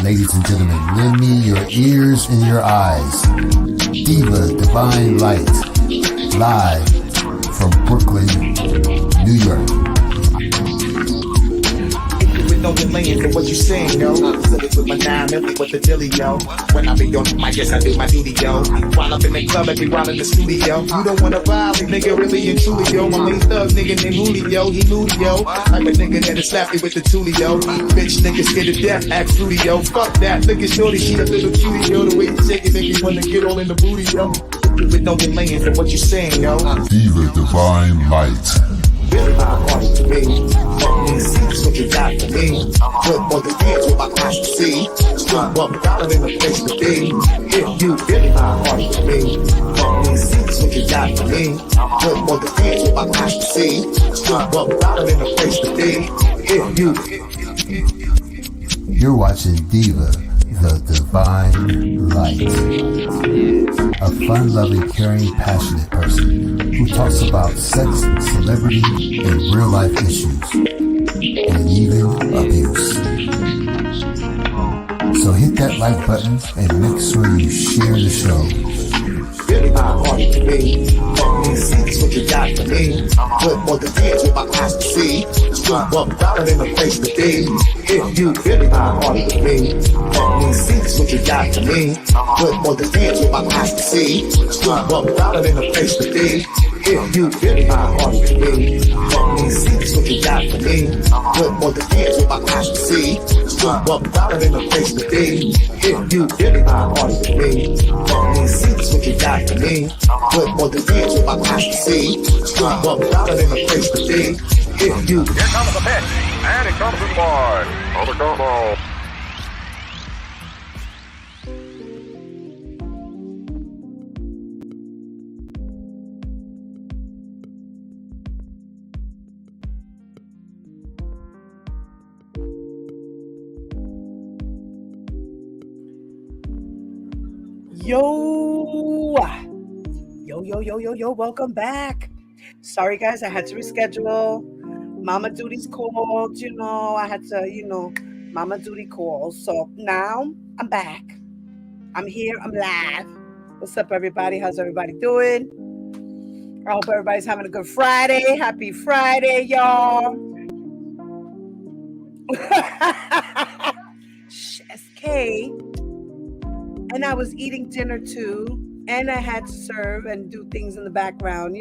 Ladies and gentlemen, lend me your ears and your eyes. Diva Divine Light, live from Brooklyn, New York. No delaying for what you saying, yo. Silly with my 9 million with the dilly, yo. When I be on the mic, yes, I do my duty, yo. While up in the club, I be while in the studio. You don't wanna violate, nigga, really and truly, yo. My main thug, nigga named Julio, he moody, yo. Like a nigga that'll slap you with the toolie, yo. Bitch, nigga scared to death, act fruity, yo. Fuck that, look at shorty, she a little cutie, yo. The way you shake it, make me wanna get all in the booty, yo. With no delaying for what you saying, yo. Diva Divine Light. Really my heart to me. See what you got for me. Put more than hands with my eyes to see. Stop $1 in the place to be. If you really my heart to me. See what you got for me. Put more than hands with my eyes to see. Stop $1 in the place to be. If you. You're watching Diva, the Divine Light. A fun-loving, caring, passionate person who talks about sex, celebrity, and real-life issues, and even abuse. So hit that like button and make sure you share the show. Really my heart to me. See what you got for me. Put more than hands with my eyes to see. Stop $1 in the place to be. If you really my heart to me. See what you got for me. Put more than hands with my eyes to see. Stop $1 in the place to be. If you really my heart to me. See what you got for me. Put more than hands with my eyes to see. Stop $1 in the place to be. If you really my heart to me. See what you got for me. Put more than hands with my eyes to see. Stop $1 in the place to be. If you. Here comes the pitch, and it comes in wide. On the combo. Yo, welcome back. Sorry guys, I had to reschedule. Mama duties called, I had to, mama duty calls. So now I'm back. I'm here, I'm live. What's up everybody? How's everybody doing? I hope everybody's having a good Friday. Happy Friday, y'all. SK. And I was eating dinner too. And I had to serve and do things in the background,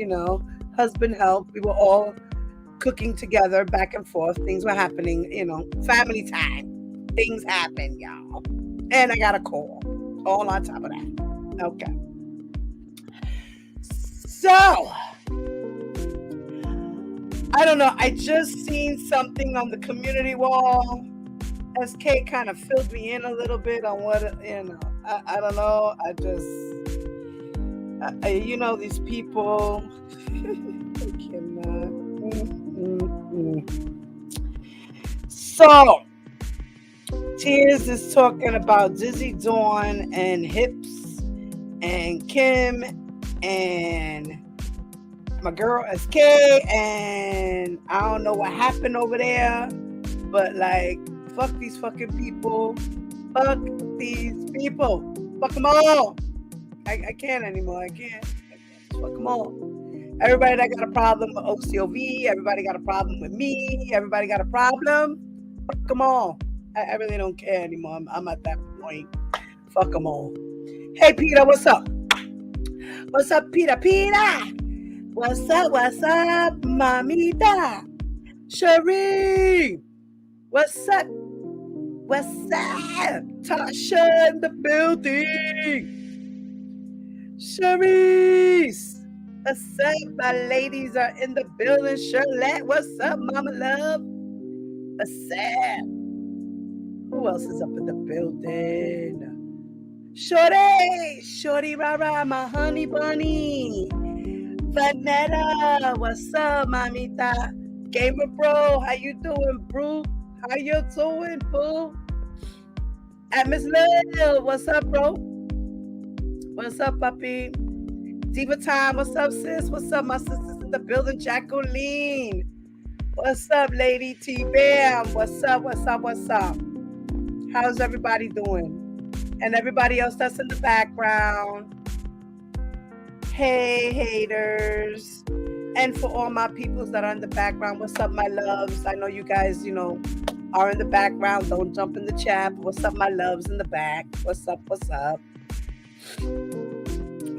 husband help. We were all cooking together back and forth. Things were happening, family time. Things happen, y'all. And I got a call all on top of that. Okay. So, I don't know. I just seen something on the community wall. SK kind of filled me in a little bit on what, I don't know. I just... these people, I cannot. So, Tears is talking about Dizzy Dawn and Hips and Kim and my girl SK, and I don't know what happened over there, but fuck these fucking people. Fuck these people. Fuck them all. I can't anymore. I can't. Fuck them all. Everybody that got a problem with OCOV, everybody got a problem with me, everybody got a problem. Fuck them all. I really don't care anymore. I'm at that point. Fuck them all. Hey, Peter, what's up? What's up, Peter? What's up, mamita? Cherie! What's up? Tasha in the building. Cherise, what's up? My ladies are in the building. Charlotte, what's up, mama love? What's up? Who else is up in the building? Shorty, rara, my honey bunny. Vanetta, what's up, mamita? Gamer bro, how you doing, bro? How you doing, boo? At Miss Lil, what's up, bro? What's up, puppy? Diva Time, what's up, sis? What's up, my sisters in the building? Jacqueline. What's up, lady? T-Bam. What's up? How's everybody doing? And everybody else that's in the background. Hey, haters. And for all my peoples that are in the background, what's up, my loves? I know you guys, are in the background. Don't jump in the chat. What's up, my loves in the back? What's up? What's up?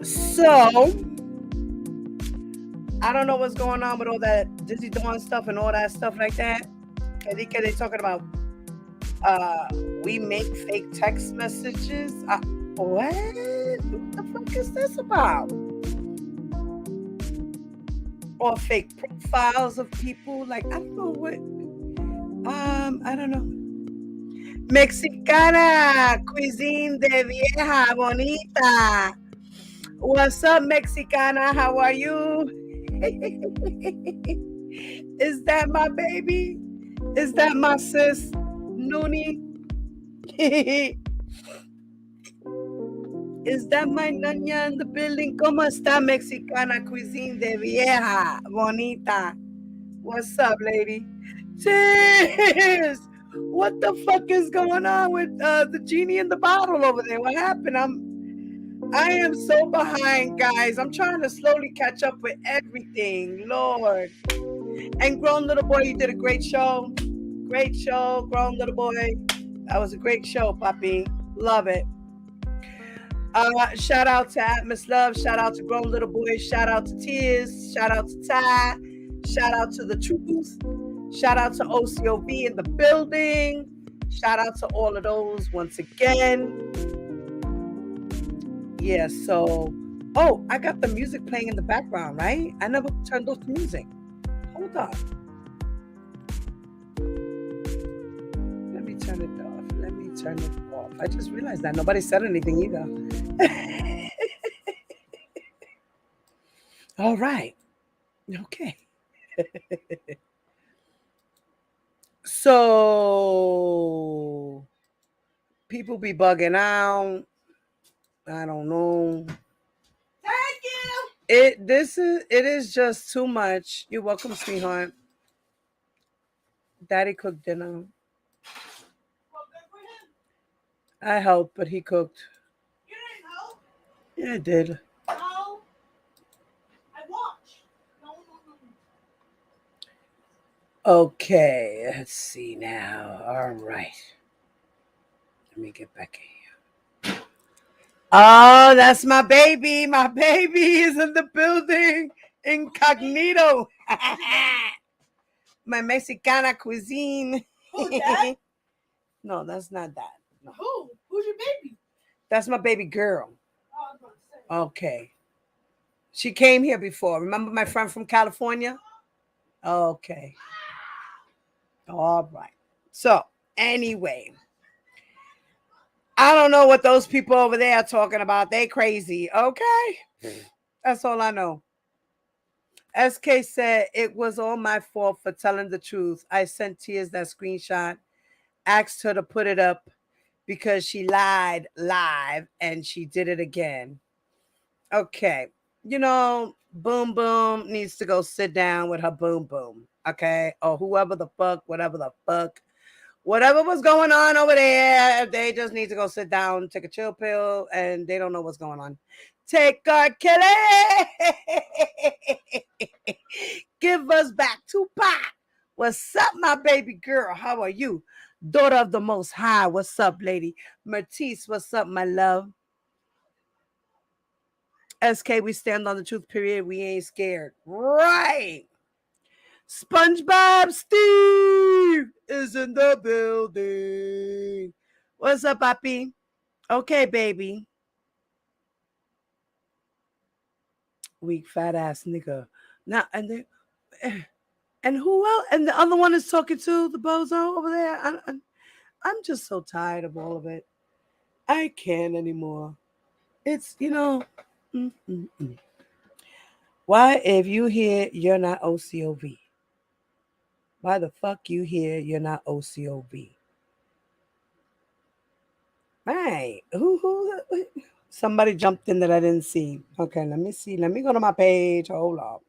So, I don't know what's going on with all that Dizzy Dawn stuff and all that stuff like that. I think they're talking about we make fake text messages. What? What the fuck is this about? Or fake profiles of people? Like, I don't know what. I don't know. Mexicana cuisine de vieja bonita. What's up, Mexicana? How are you? Is that my baby? Is that my sis, Noonie? Is that my Nanya in the building? ¿Cómo está, Mexicana cuisine de vieja bonita? What's up, lady? Cheers! What the fuck is going on with the genie in the bottle over there? What happened? I am so behind, guys. I'm trying to slowly catch up with everything. Lord. And Grown Little Boy, you did a great show. Great show, Grown Little Boy. That was a great show, Papi. Love it. Shout out to Atmos Love. Shout out to Grown Little Boy. Shout out to Tears. Shout out to Ty. Shout out to The Truth. Shout out to OCOV in the building. Shout out to all of those once again. Yeah, so... Oh, I got the music playing in the background, right? I never turned off the music. Hold on. Let me turn it off. Let me turn it off. I just realized that. Nobody said anything either. All right. Okay. So people be bugging out. I don't know. Thank you. It is just too much. You're welcome, sweetheart. Daddy cooked dinner. Well, good for him. I helped, but he cooked. You didn't help? Yeah, I did. No. I watched. No. Okay, let's see now. All right. Let me get back in here. Oh, that's my baby. My baby is in the building. Incognito. My Mexicana cuisine. Who's that? No, that's not that. No. Who? Who's your baby? That's my baby girl. Oh, I was about to say. Okay. She came here before. Remember my friend from California? Okay. All right. So, anyway. I don't know what those people over there are talking about. They crazy. Okay. That's all I know. SK said it was all my fault for telling the truth. I sent Tears that screenshot, asked her to put it up because she lied live and she did it again. Okay. Boom Boom needs to go sit down with her Boom Boom. Okay. Or whoever the fuck, whatever the fuck. Whatever was going on over there, they just need to go sit down, take a chill pill, and they don't know what's going on. Take our Kelly. Give us back Tupac. What's up, my baby girl? How are you? Daughter of the Most High. What's up, lady? Mertice, what's up, my love? SK, we stand on the truth, period. We ain't scared. Right. SpongeBob Steve is in the building. What's up, Papi? Okay, baby. Weak fat ass nigga. Now and who else? And the other one is talking to the bozo over there. I'm just so tired of all of it. I can't anymore. It's Why, if you hear you're not OCOV? Why the fuck you here? You're not OCOV. Right. Who? Somebody jumped in that I didn't see. Okay, let me see. Let me go to my page. Hold up.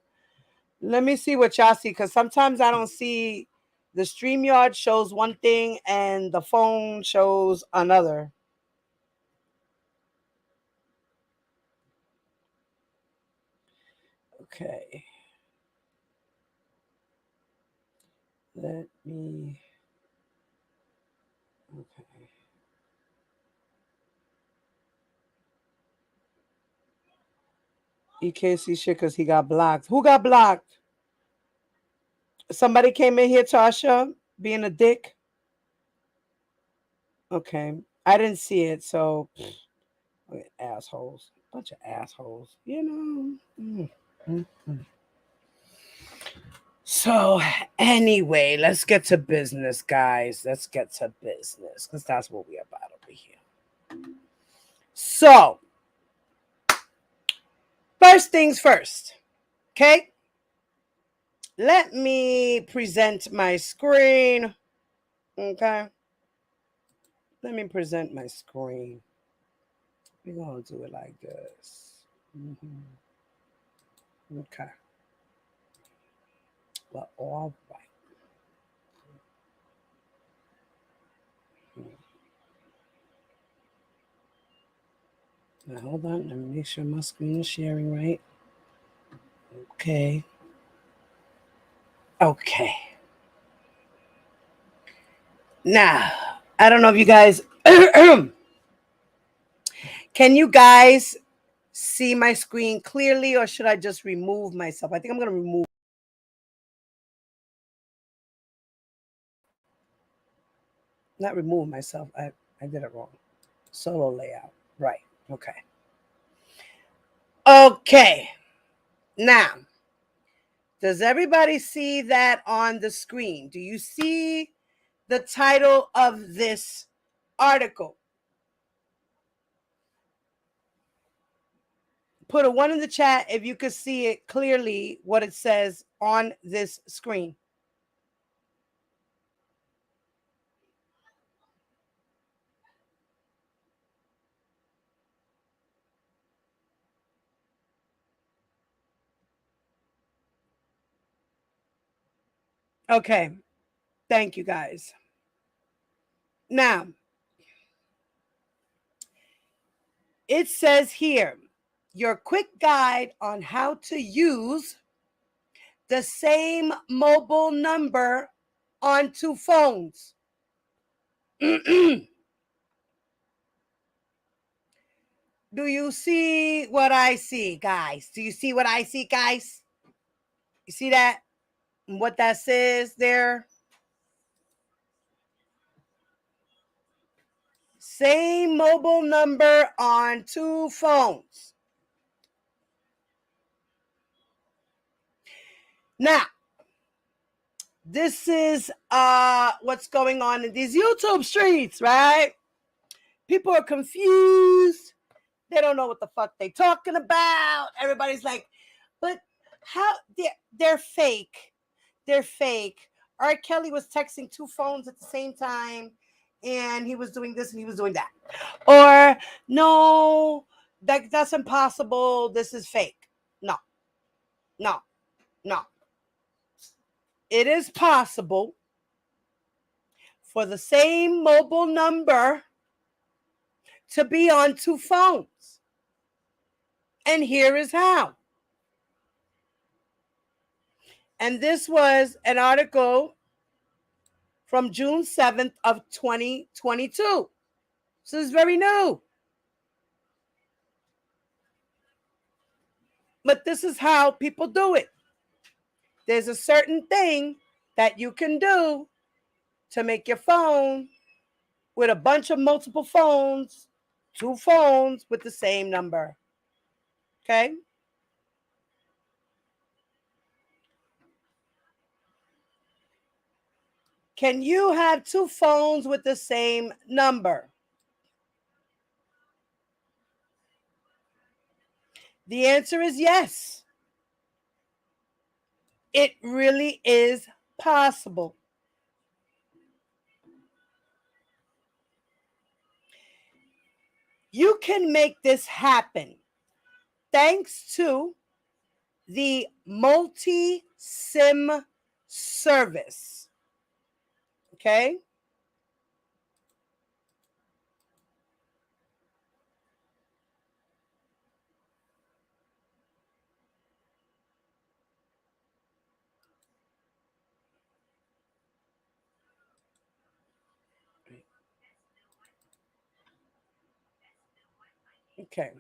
Let me see what y'all see, because sometimes I don't see The StreamYard shows one thing and the phone shows another. Okay. Let me. Okay. He can't see shit because he got blocked. Who got blocked? Somebody came in here, Tasha, being a dick. Okay. I didn't see it, so assholes. Bunch of assholes. You know. So anyway, let's get to business, guys. Let's get to business. Because that's what we're about over here. So, first things first. Okay. Let me present my screen. Okay. Let me present my screen. We're going to do it like this. Okay. Well, all right. Now, hold on. Let me make sure my screen is sharing right. Okay. Okay. Now, I don't know if you guys... Can you guys see my screen clearly, or should I just remove myself? I think I'm going to remove. Not remove myself. I did it wrong. Solo layout. Right. Okay. Okay. Now, does everybody see that on the screen? Do you see the title of this article? Put a 1 in the chat if you could see it clearly, what it says on this screen. Okay. Thank you, guys. Now, it says here, your quick guide on how to use the same mobile number on 2 phones. Do you see what I see, guys? Do you see what I see, guys? You see that? And what that says there? Same mobile number on 2 phones. Now, this is what's going on in these YouTube streets, right? People are confused. They don't know what the fuck they talking about. Everybody's like, but how? They're fake. They're fake. R. Kelly was texting 2 phones at the same time, and he was doing this and he was doing that. Or, no, that's impossible. This is fake. No. It is possible for the same mobile number to be on 2 phones. And here is how. And this was an article from June 7th of 2022. So it's very new. But this is how people do it. There's a certain thing that you can do to make your phone with a bunch of multiple phones, 2 phones with the same number. Okay? Can you have 2 phones with the same number? The answer is yes. It really is possible. You can make this happen thanks to the multi-SIM service. Okay? Okay.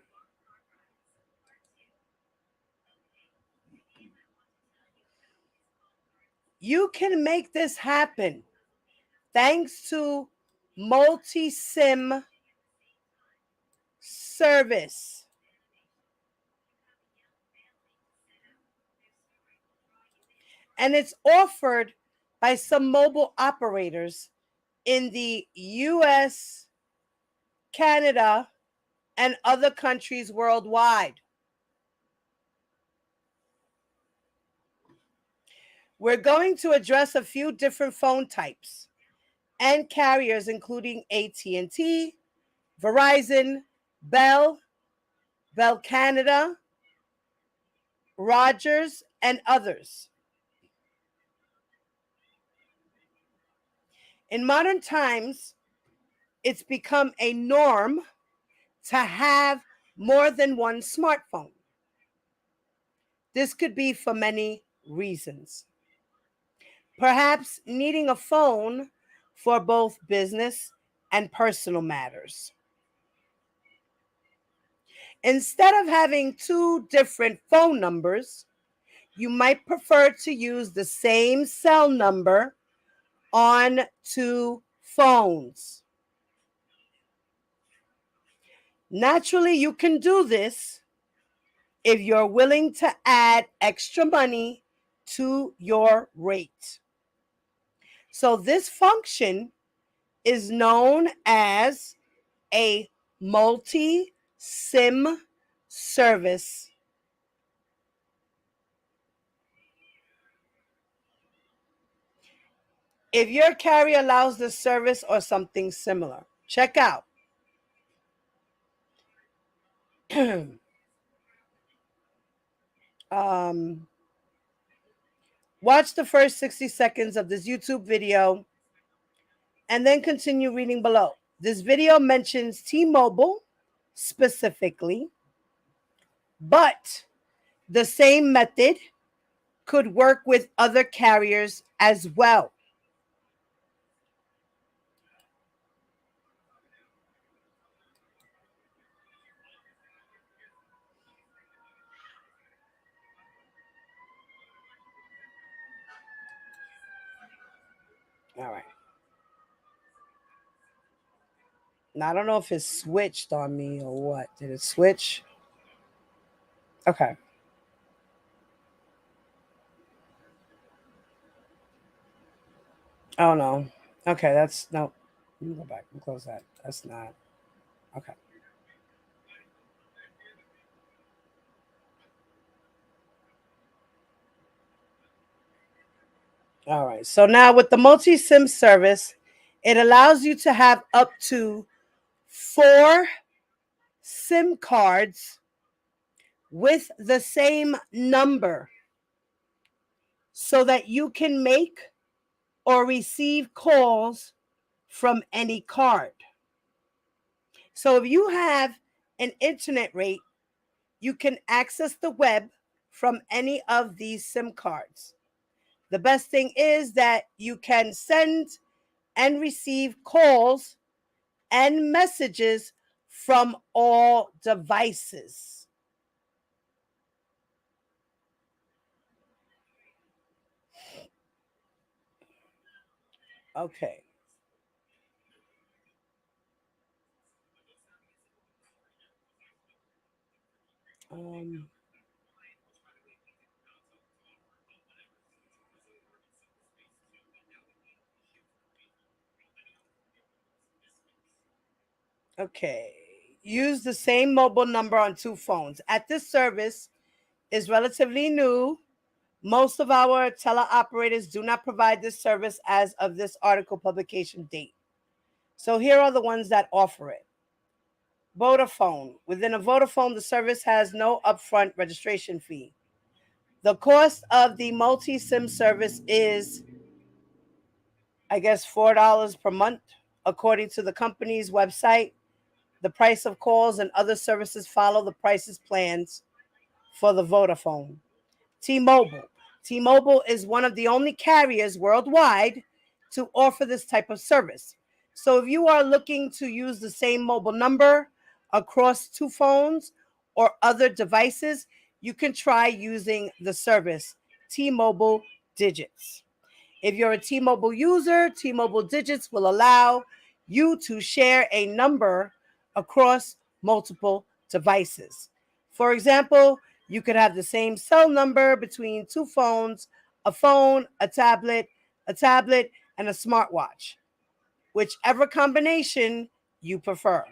You can make this happen thanks to multi-SIM service. And it's offered by some mobile operators in the US, Canada, and other countries worldwide. We're going to address a few different phone types and carriers, including AT&T, Verizon, Bell, Bell Canada, Rogers, and others. In modern times, it's become a norm to have more than one smartphone. This could be for many reasons. Perhaps needing a phone for both business and personal matters. Instead of having two different phone numbers, you might prefer to use the same cell number on two phones. Naturally, you can do this if you're willing to add extra money to your rate. So this function is known as a multi-SIM service. If your carrier allows this service or something similar, check out. Watch the first 60 seconds of this YouTube video and then continue reading below. This video mentions T-Mobile specifically, but the same method could work with other carriers as well. All right. Now, I don't know if it switched on me or what. Did it switch? Okay. Oh, no. Okay, that's no. Let me go back and close that. That's not. Okay. All right. So now with the multi-SIM service, it allows you to have up to 4 SIM cards with the same number so that you can make or receive calls from any card. So if you have an internet rate, you can access the web from any of these SIM cards. The best thing is that you can send and receive calls and messages from all devices. Okay. Um, okay. Use the same mobile number on 2 phones. At this service is relatively new. Most of our teleoperators do not provide this service as of this article publication date. So here are the ones that offer it. Vodafone. Within a Vodafone, the service has no upfront registration fee. The cost of the multi-SIM service is I guess $4 per month, according to the company's website. The price of calls and other services follow the prices plans for the Vodafone. T-Mobile. T-Mobile is one of the only carriers worldwide to offer this type of service. So if you are looking to use the same mobile number across two phones or other devices, you can try using the service T-Mobile Digits. If you're a T-Mobile user, T-Mobile Digits will allow you to share a number across multiple devices. For example, you could have the same cell number between two phones, a phone, a tablet, and a smartwatch, whichever combination you prefer.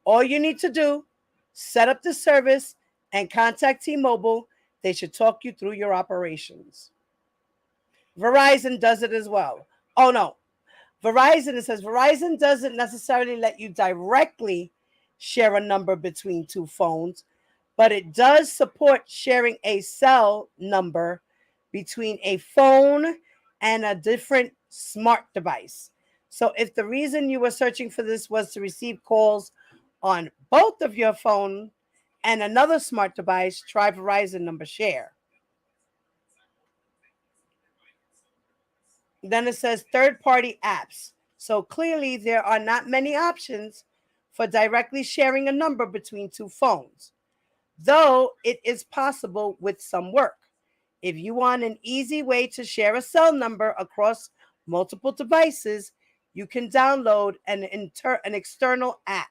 All you need to do, set up the service and contact T-Mobile. They should talk you through your operations. Verizon does it as well. Oh no, Verizon, it says Verizon doesn't necessarily let you directly share a number between two phones, but it does support sharing a cell number between a phone and a different smart device. So if the reason you were searching for this was to receive calls on both of your phone and another smart device, try Verizon number share. Then it says third-party apps. So clearly there are not many options for directly sharing a number between two phones, though it is possible with some work. If you want an easy way to share a cell number across multiple devices, you can download an external app.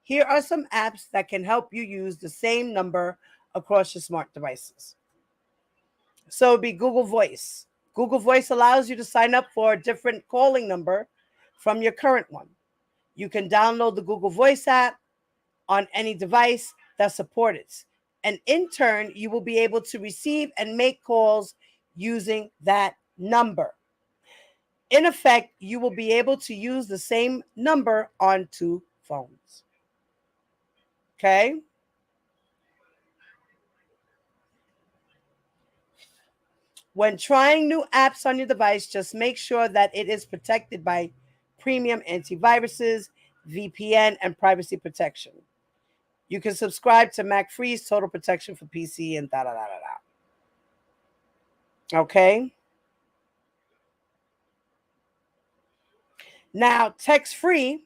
Here are some apps that can help you use the same number across your smart devices. So it'd be Google Voice. Google Voice allows you to sign up for a different calling number from your current one. You can download the Google Voice app on any device that supports it. And in turn, you will be able to receive and make calls using that number. In effect, you will be able to use the same number on two phones. Okay? When trying new apps on your device, just make sure that it is protected by premium antiviruses, VPN, and privacy protection. You can subscribe to Mac Free's Total Protection for PC and da da da da da. Okay? Now, text free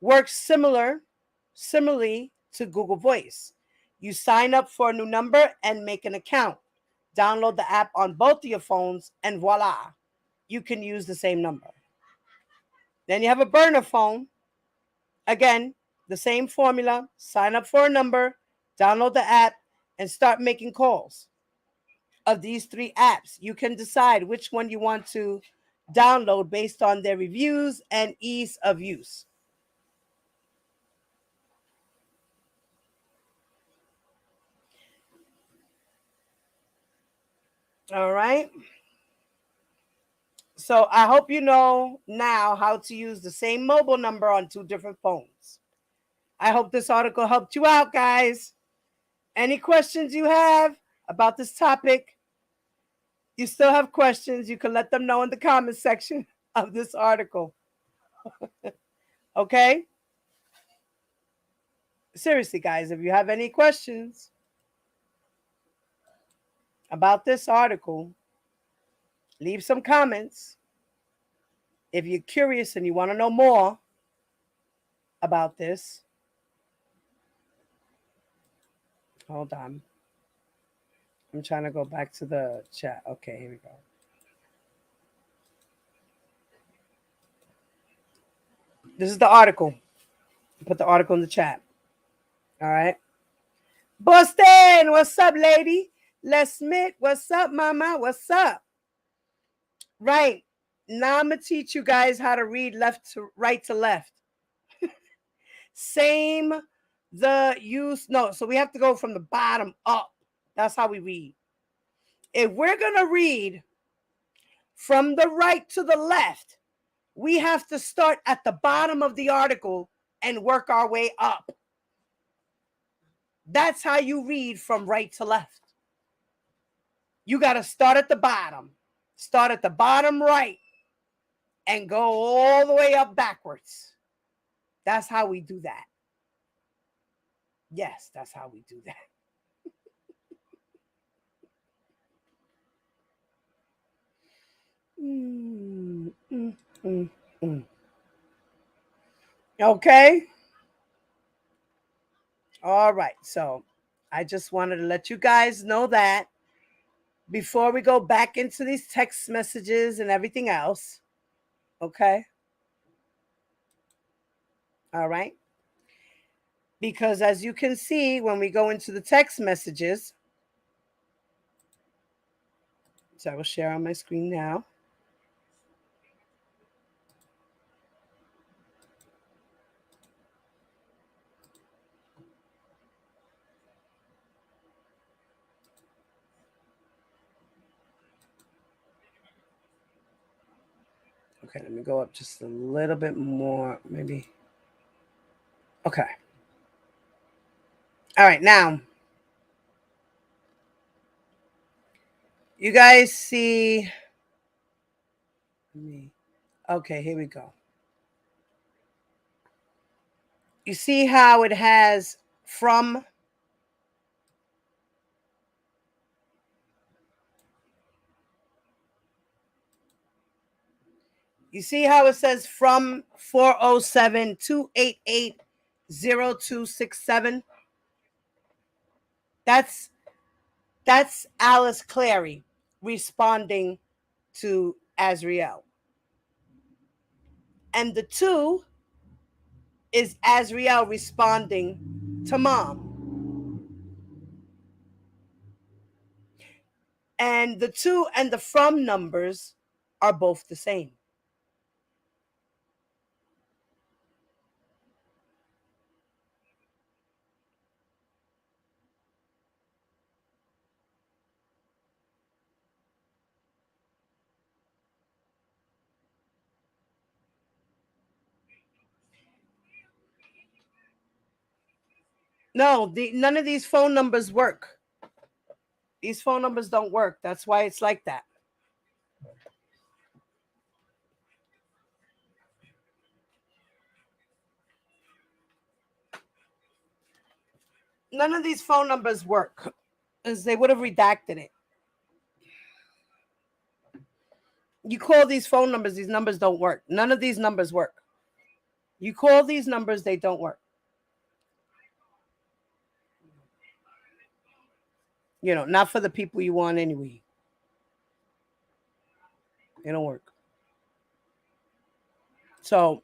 works similarly to Google Voice. You sign up for a new number and make an account. Download the app on both of your phones, and voila, you can use the same number. Then you have a burner phone. Again, the same formula. Sign up for a number, download the app, and start making calls. Of these three apps, you can decide which one you want to download based on their reviews and ease of use. All right. So I hope you know now how to use the same mobile number on two different phones. I hope this article helped you out, guys. Any questions you have about this topic, you still have questions, you can let them know in the comment section of this article. Okay? Seriously, guys, if you have any questions about this article, leave some comments. If you're curious and you want to know more about this, hold on. I'm trying to go back to the chat. Okay, here we go. This is the article. Put the article in the chat. All right. Boston, what's up, lady? Les Smith, what's up, mama? What's up? Right. Now I'm going to teach you guys how to read left to right to left. Same the use. No, so we have to go from the bottom up. That's how we read. If we're going to read from the right to the left, we have to start at the bottom of the article and work our way up. That's how you read from right to left. You got to start at the bottom. Start at the bottom right and go all the way up backwards. That's how we do that. Yes, that's how we do that. Okay. All right. So I just wanted to let you guys know that before we go back into these text messages and everything else. Okay. All right. Because as you can see, when we go into the text messages, so I will share on my screen now. Okay, let me go up just a little bit more, maybe. Okay. All right, now you guys see me. Okay, here we go. You see how it has from? You see how it says from 407-288-0267? That's Alice Clary responding to Azriel. And the 2 is Azriel responding to Mom. And the 2 and the from numbers are both the same. No, none of these phone numbers work. These phone numbers don't work. That's why it's like that. None of these phone numbers work, because they would have redacted it. You call these phone numbers, these numbers don't work. None of these numbers work. You call these numbers, they don't work. You know, not for the people you want anyway. They don't work. So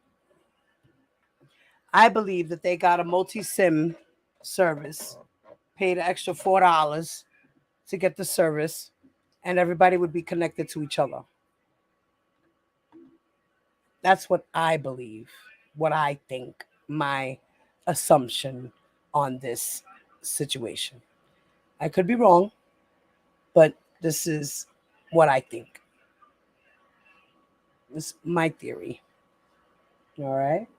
I believe that they got a multi-SIM service, paid an extra $4 to get the service, and everybody would be connected to each other. That's what I believe, what I think, my assumption on this situation. I could be wrong, but this is what I think. This is my theory. All right.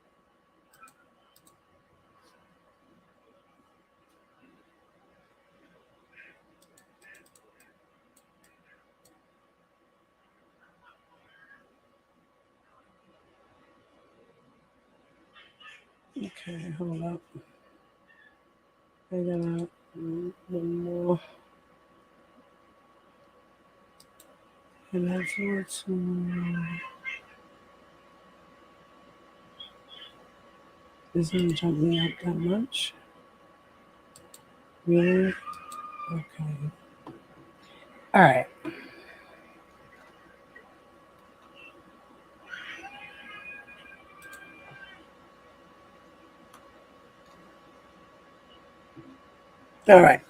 Okay, hold up. I gotta one more. And that's what's isn't jumping up that much. Really? Okay. All right. All right.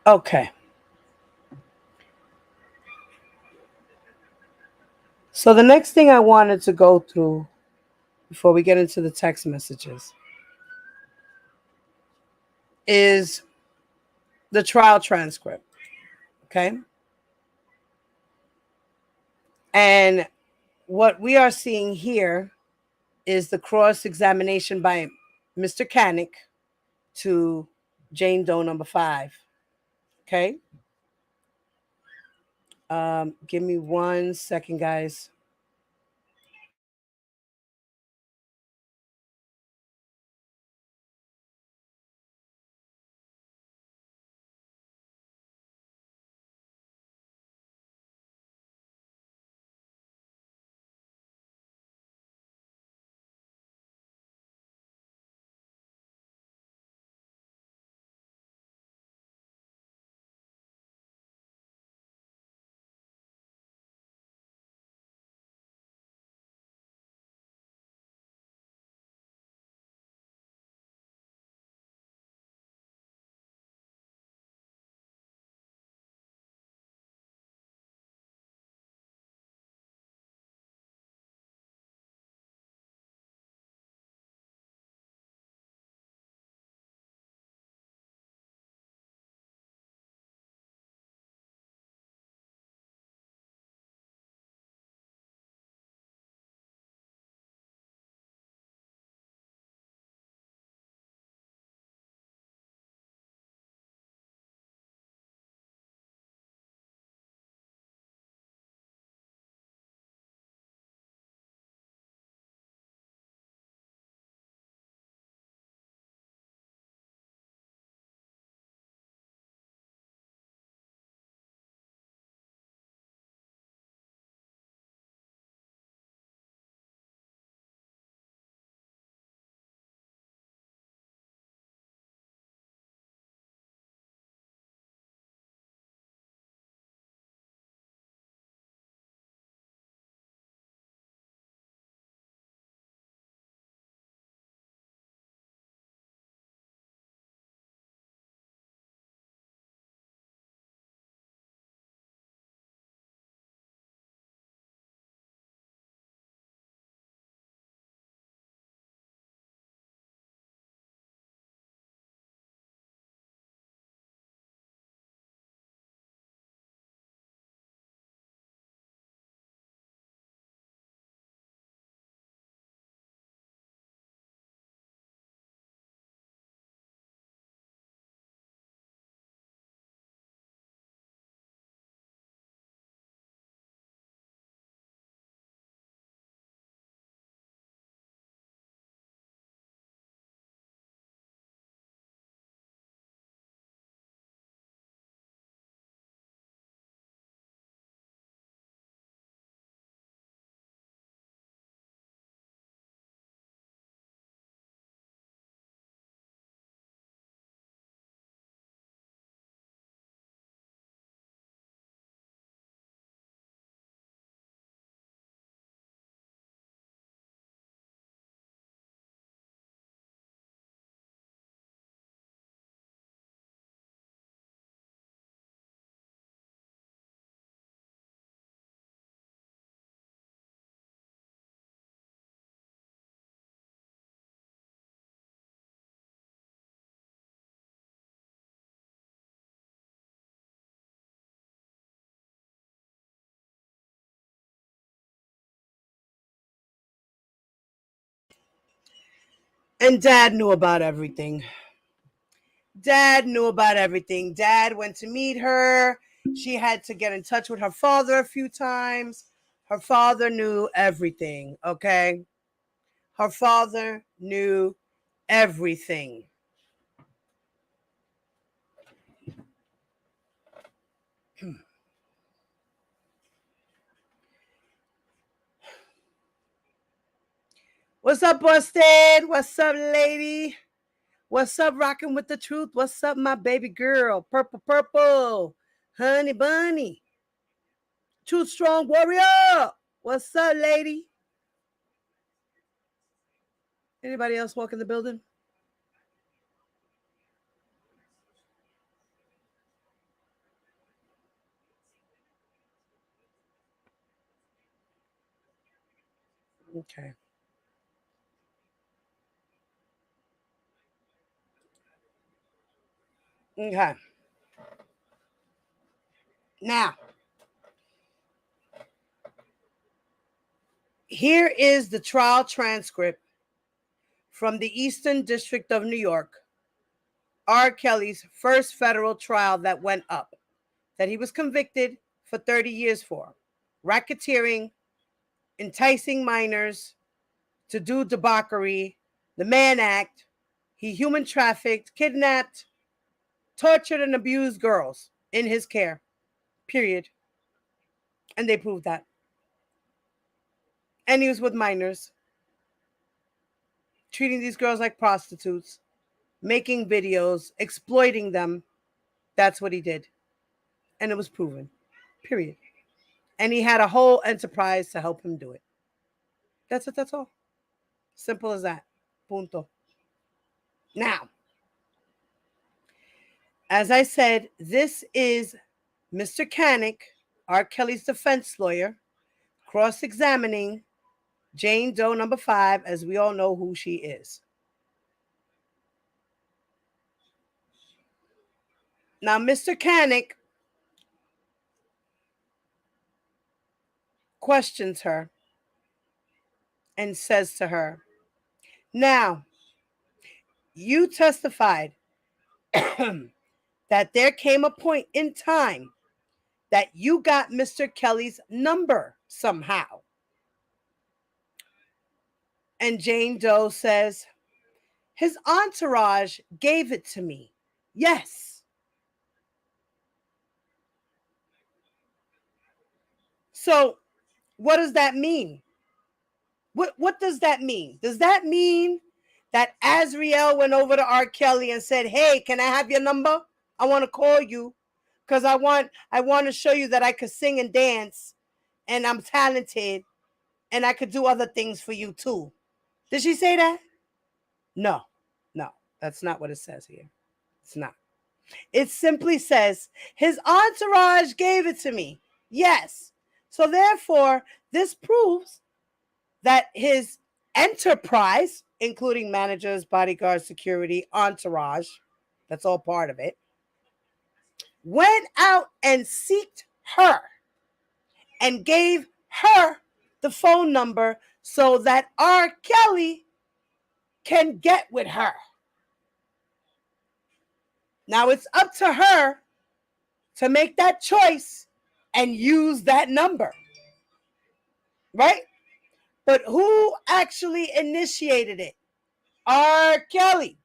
Okay. So the next thing I wanted to go through before we get into the text messages is the trial transcript. Okay. And what we are seeing here is the cross examination by Mr. Canick to Jane Doe number 5. Okay. Give me 1 second, guys. And Dad knew about everything. Dad knew about everything. Dad went to meet her. She had to get in touch with her father a few times. Her father knew everything, okay? Her father knew everything. What's up, Busted? What's up, lady? What's up, rocking with the truth? What's up, my baby girl? Purple, purple. Honey bunny. Truth strong warrior. What's up, lady? Anybody else walk in the building? Okay. Okay. Now, here is the trial transcript from the Eastern District of New York, R. Kelly's first federal trial that went up, that he was convicted, for 30 years for? Racketeering, enticing minors to do debauchery, the Mann Act. He human trafficked, kidnapped, tortured, and abused girls in his care. Period. And they proved that. And he was with minors, treating these girls like prostitutes, making videos, exploiting them. That's what he did. And it was proven. Period. And he had a whole enterprise to help him do it. That's it. That's all. Simple as that. Punto. Now, as I said, this is Mr. Canick, R. Kelly's defense lawyer, cross-examining Jane Doe number 5, as we all know who she is. Now, Mr. Canick questions her and says to her, now, you testified that there came a point in time that you got Mr. Kelly's number somehow. And Jane Doe says, his entourage gave it to me. Yes. So what does that mean? What does that mean? Does that mean that Azriel went over to R. Kelly and said, hey, can I have your number? I want to call you because I want to show you that I could sing and dance and I'm talented and I could do other things for you too. Did she say that? No, that's not what it says here. It's not. It simply says his entourage gave it to me. Yes. So therefore, this proves that his enterprise, including managers, bodyguards, security, entourage, that's all part of it, went out and sought her and gave her the phone number so that R. Kelly can get with her. Now it's up to her to make that choice and use that number. Right? But who actually initiated it? R. Kelly.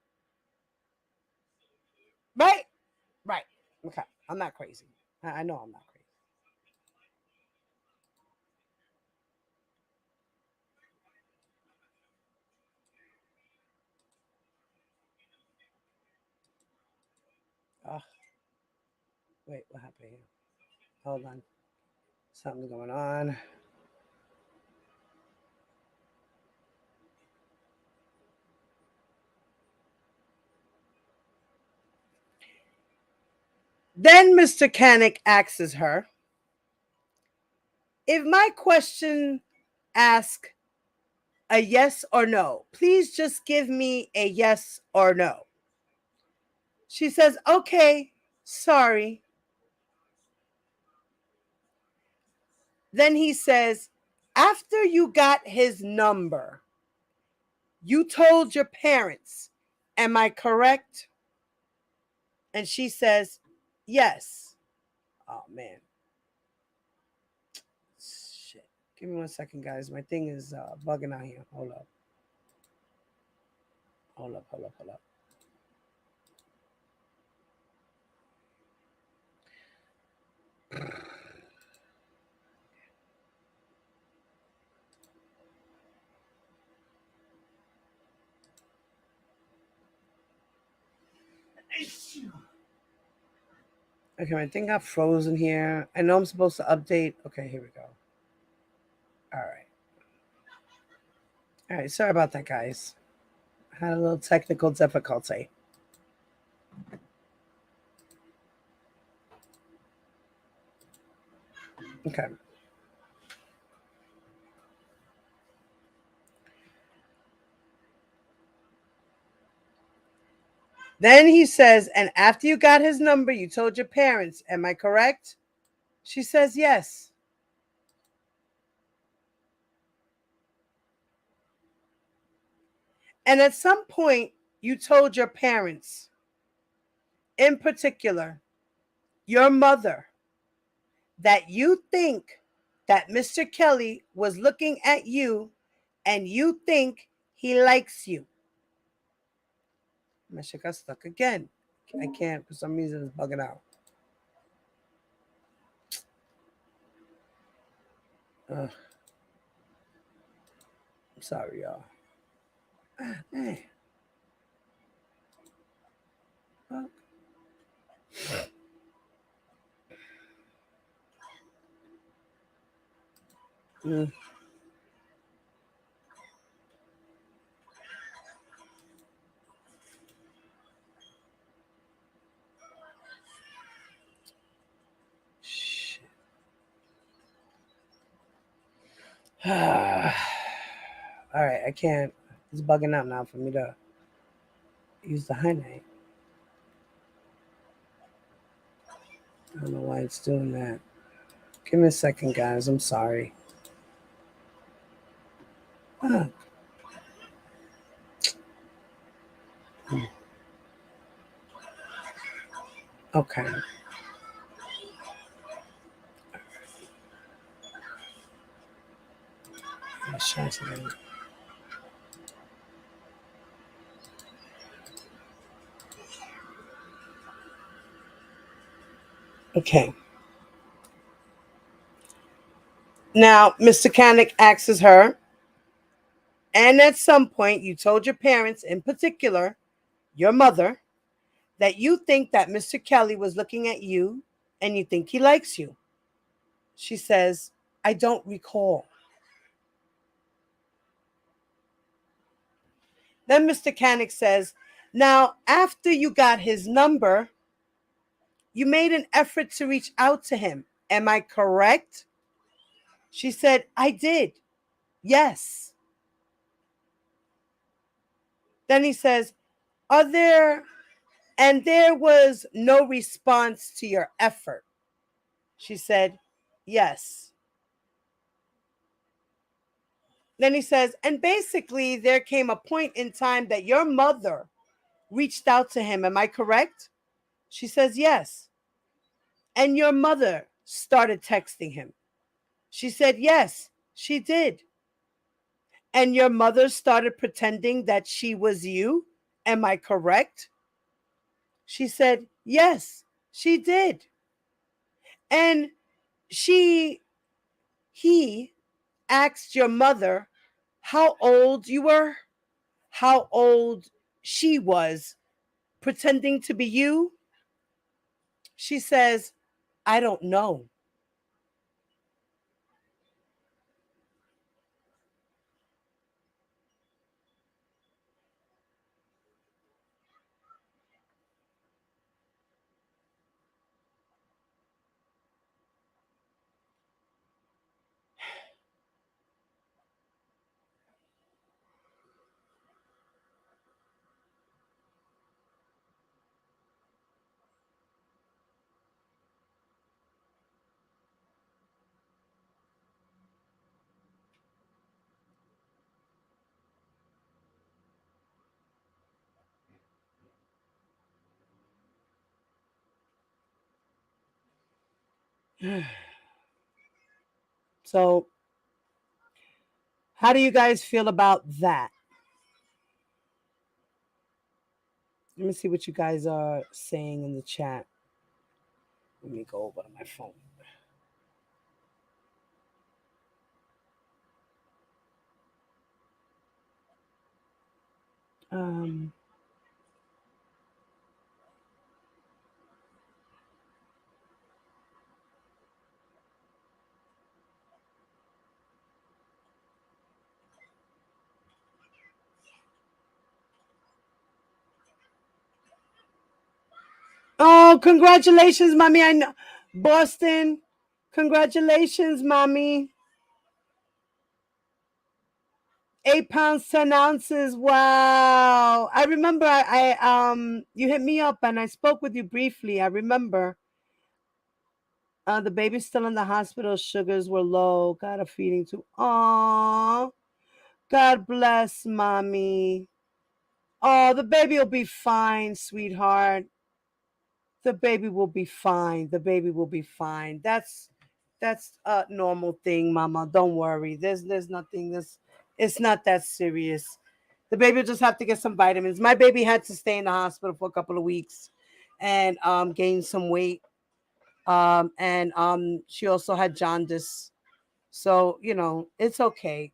Right? Right. Okay. I'm not crazy. I know I'm not crazy. Wait, what happened here? Hold on. Something's going on. Then Mr. Canick asks her, if my question asks a yes or no, please just give me a yes or no. She says, okay, sorry. Then he says, after you got his number, you told your parents, am I correct? And she says, yes. Oh, man. Shit. Give me 1 second, guys. My thing is bugging out here. Hold up. Okay, my thing got frozen here. I know I'm supposed to update. Okay, here we go. All right, sorry about that, guys. I had a little technical difficulty. Okay. Then he says, and after you got his number, you told your parents, am I correct? She says, yes. And at some point, you told your parents, in particular, your mother, that you think that Mr. Kelly was looking at you and you think he likes you. My shit got stuck again. I can't, for some reason, it's bugging out. I'm sorry, y'all. Hey. Mm. Shit. All right, I can't. It's bugging out now for me to use the highlight. I don't know why it's doing that. Give me a second, guys. I'm sorry. Fuck. Okay. Okay. Now, Mr. Kanik asks her, and at some point you told your parents, in particular, your mother, that you think that Mr. Kelly was looking at you and you think he likes you. She says, I don't recall. Then Mr. Kanik says, now, after you got his number, you made an effort to reach out to him. Am I correct? She said, I did. Yes. Then he says, there was no response to your effort. She said, yes. Then he says, and basically there came a point in time that your mother reached out to him. Am I correct? She says, yes. And your mother started texting him. She said, yes, she did. And your mother started pretending that she was you. Am I correct? She said, yes, she did. And he asked your mother how old you were, how old she was, pretending to be you. She says, I don't know. So, how do you guys feel about that? Let me see what you guys are saying in the chat. Let me go over to my phone. Um, oh, congratulations, mommy. I know Boston. Congratulations, mommy. 8 pounds, 10 ounces. Wow. I remember you hit me up and I spoke with you briefly. I remember. The baby's still in the hospital. Sugars were low. Got a feeding tube. Aww. God bless, mommy. Oh, the baby will be fine, sweetheart. The baby will be fine. The baby will be fine. That's That's a normal thing, Mama. Don't worry. There's nothing. It's not that serious. The baby will just have to get some vitamins. My baby had to stay in the hospital for a couple of weeks, and gain some weight. And she also had jaundice. So it's okay.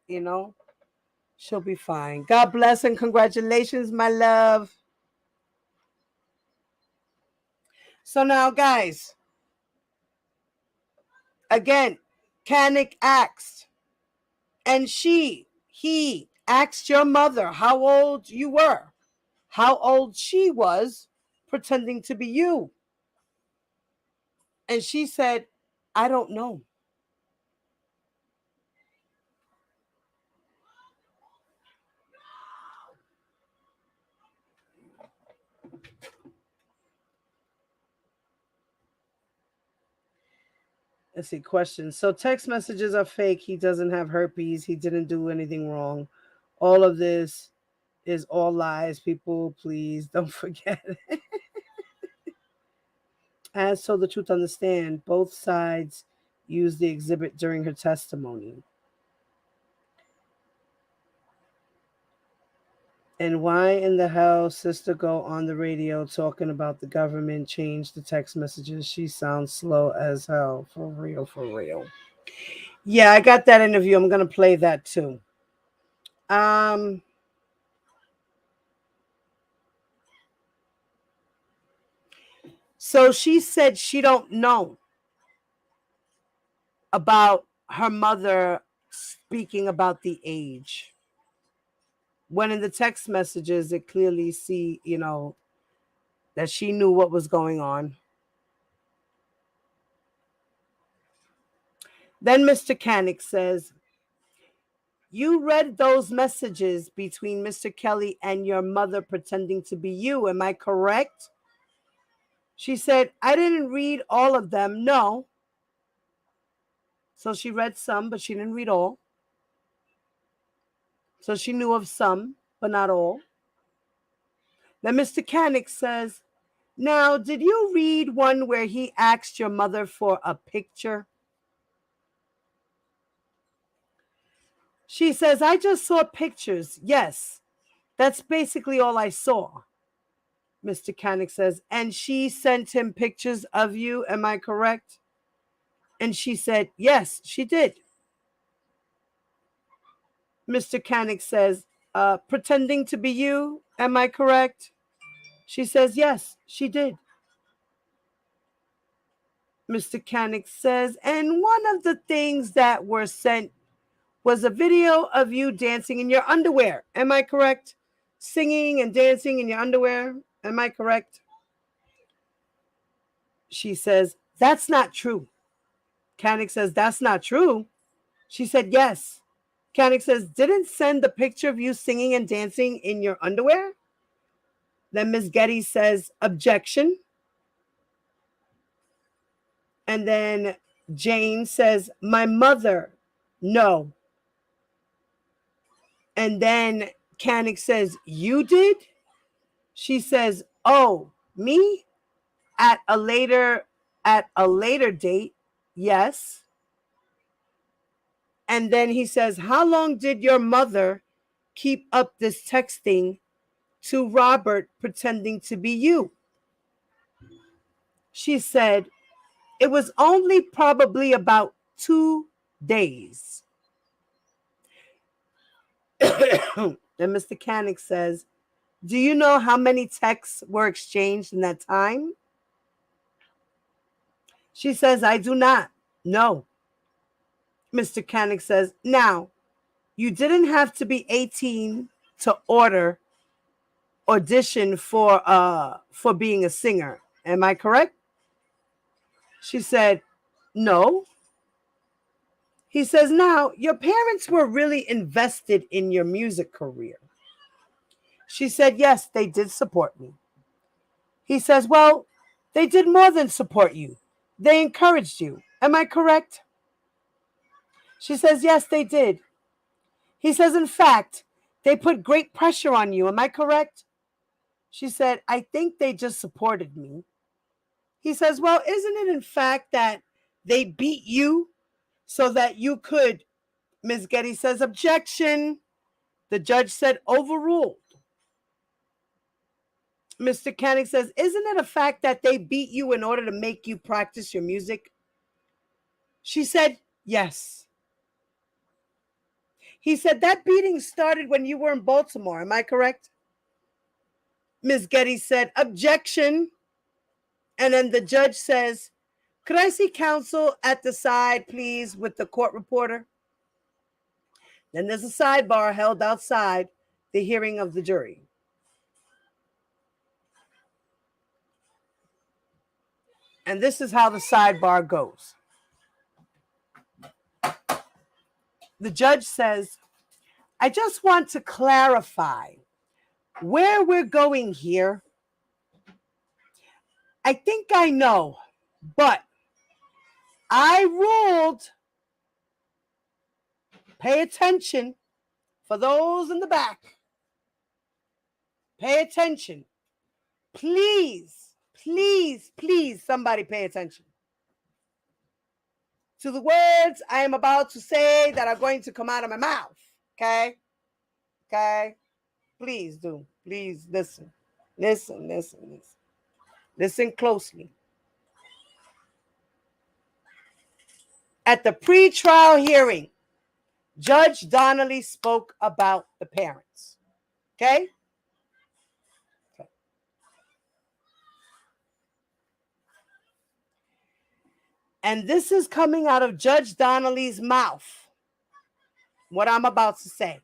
She'll be fine. God bless and congratulations, my love. So now, guys, again, Kanik asked, and he asked your mother how old you were, how old she was, pretending to be you. And she said, I don't know. Let's see, questions. So text messages are fake. He doesn't have herpes. He didn't do anything wrong. All of this is all lies. People, please don't forget. As so the truth understand, both sides used the exhibit during her testimony. And why in the hell sister go on the radio talking about the government changed the text messages? She sounds slow as hell. For real, for real. Yeah, I got that interview. I'm gonna play that too. Um so she said she don't know about her mother speaking about the age. When in the text messages it clearly see, that she knew what was going on. Then Mr. Kanik says, you read those messages between Mr. Kelly and your mother pretending to be you. Am I correct? She said, I didn't read all of them. No. So she read some, but she didn't read all. So she knew of some, but not all. Then Mr. Kanik says, now, did you read one where he asked your mother for a picture? She says, I just saw pictures. Yes, that's basically all I saw. Mr. Kanik says, and she sent him pictures of you. Am I correct? And she said, yes, she did. Mr. Kanik says, pretending to be you. Am I correct? She says, yes, she did. Mr. Kanik says, and one of the things that were sent was a video of you dancing in your underwear. Am I correct? Singing and dancing in your underwear. Am I correct? She says, that's not true. Kanik says, that's not true. She said, yes. Kanik says, didn't send the picture of you singing and dancing in your underwear? Then Miss Getty says, objection. And then Jane says, my mother, no. And then Kanik says, you did? She says, oh, me? At a later date, yes. And then he says, how long did your mother keep up this texting to Robert pretending to be you? She said, it was only probably about 2 days. Then Mr. Kanik says, do you know how many texts were exchanged in that time? She says, I do not. No. Mr. Kanik says, now, you didn't have to be 18 to audition for being a singer. Am I correct? She said, no. He says, now, your parents were really invested in your music career. She said, yes, they did support me. He says, well, they did more than support you. They encouraged you. Am I correct? She says, yes, they did. He says, in fact, they put great pressure on you. Am I correct? She said, I think they just supported me. He says, well, isn't it in fact that they beat you so that you could. Ms. Getty says, objection. The judge said, overruled. Mr. Koenig says, isn't it a fact that they beat you in order to make you practice your music? She said, yes. He said, that beating started when you were in Baltimore. Am I correct? Ms. Getty said, objection. And then the judge says, could I see counsel at the side, please, with the court reporter? Then there's a sidebar held outside the hearing of the jury. And this is how the sidebar goes. The judge says, I just want to clarify where we're going here. I think I know, but I ruled, pay attention for those in the back. Pay attention. Please, please, please, somebody pay attention to the words I am about to say that are going to come out of my mouth. Okay? Okay? Please do. Please listen. Listen, listen, listen. Listen closely. At the pre-trial hearing, Judge Donnelly spoke about the parents. Okay? And this is coming out of Judge Donnelly's mouth, what I'm about to say.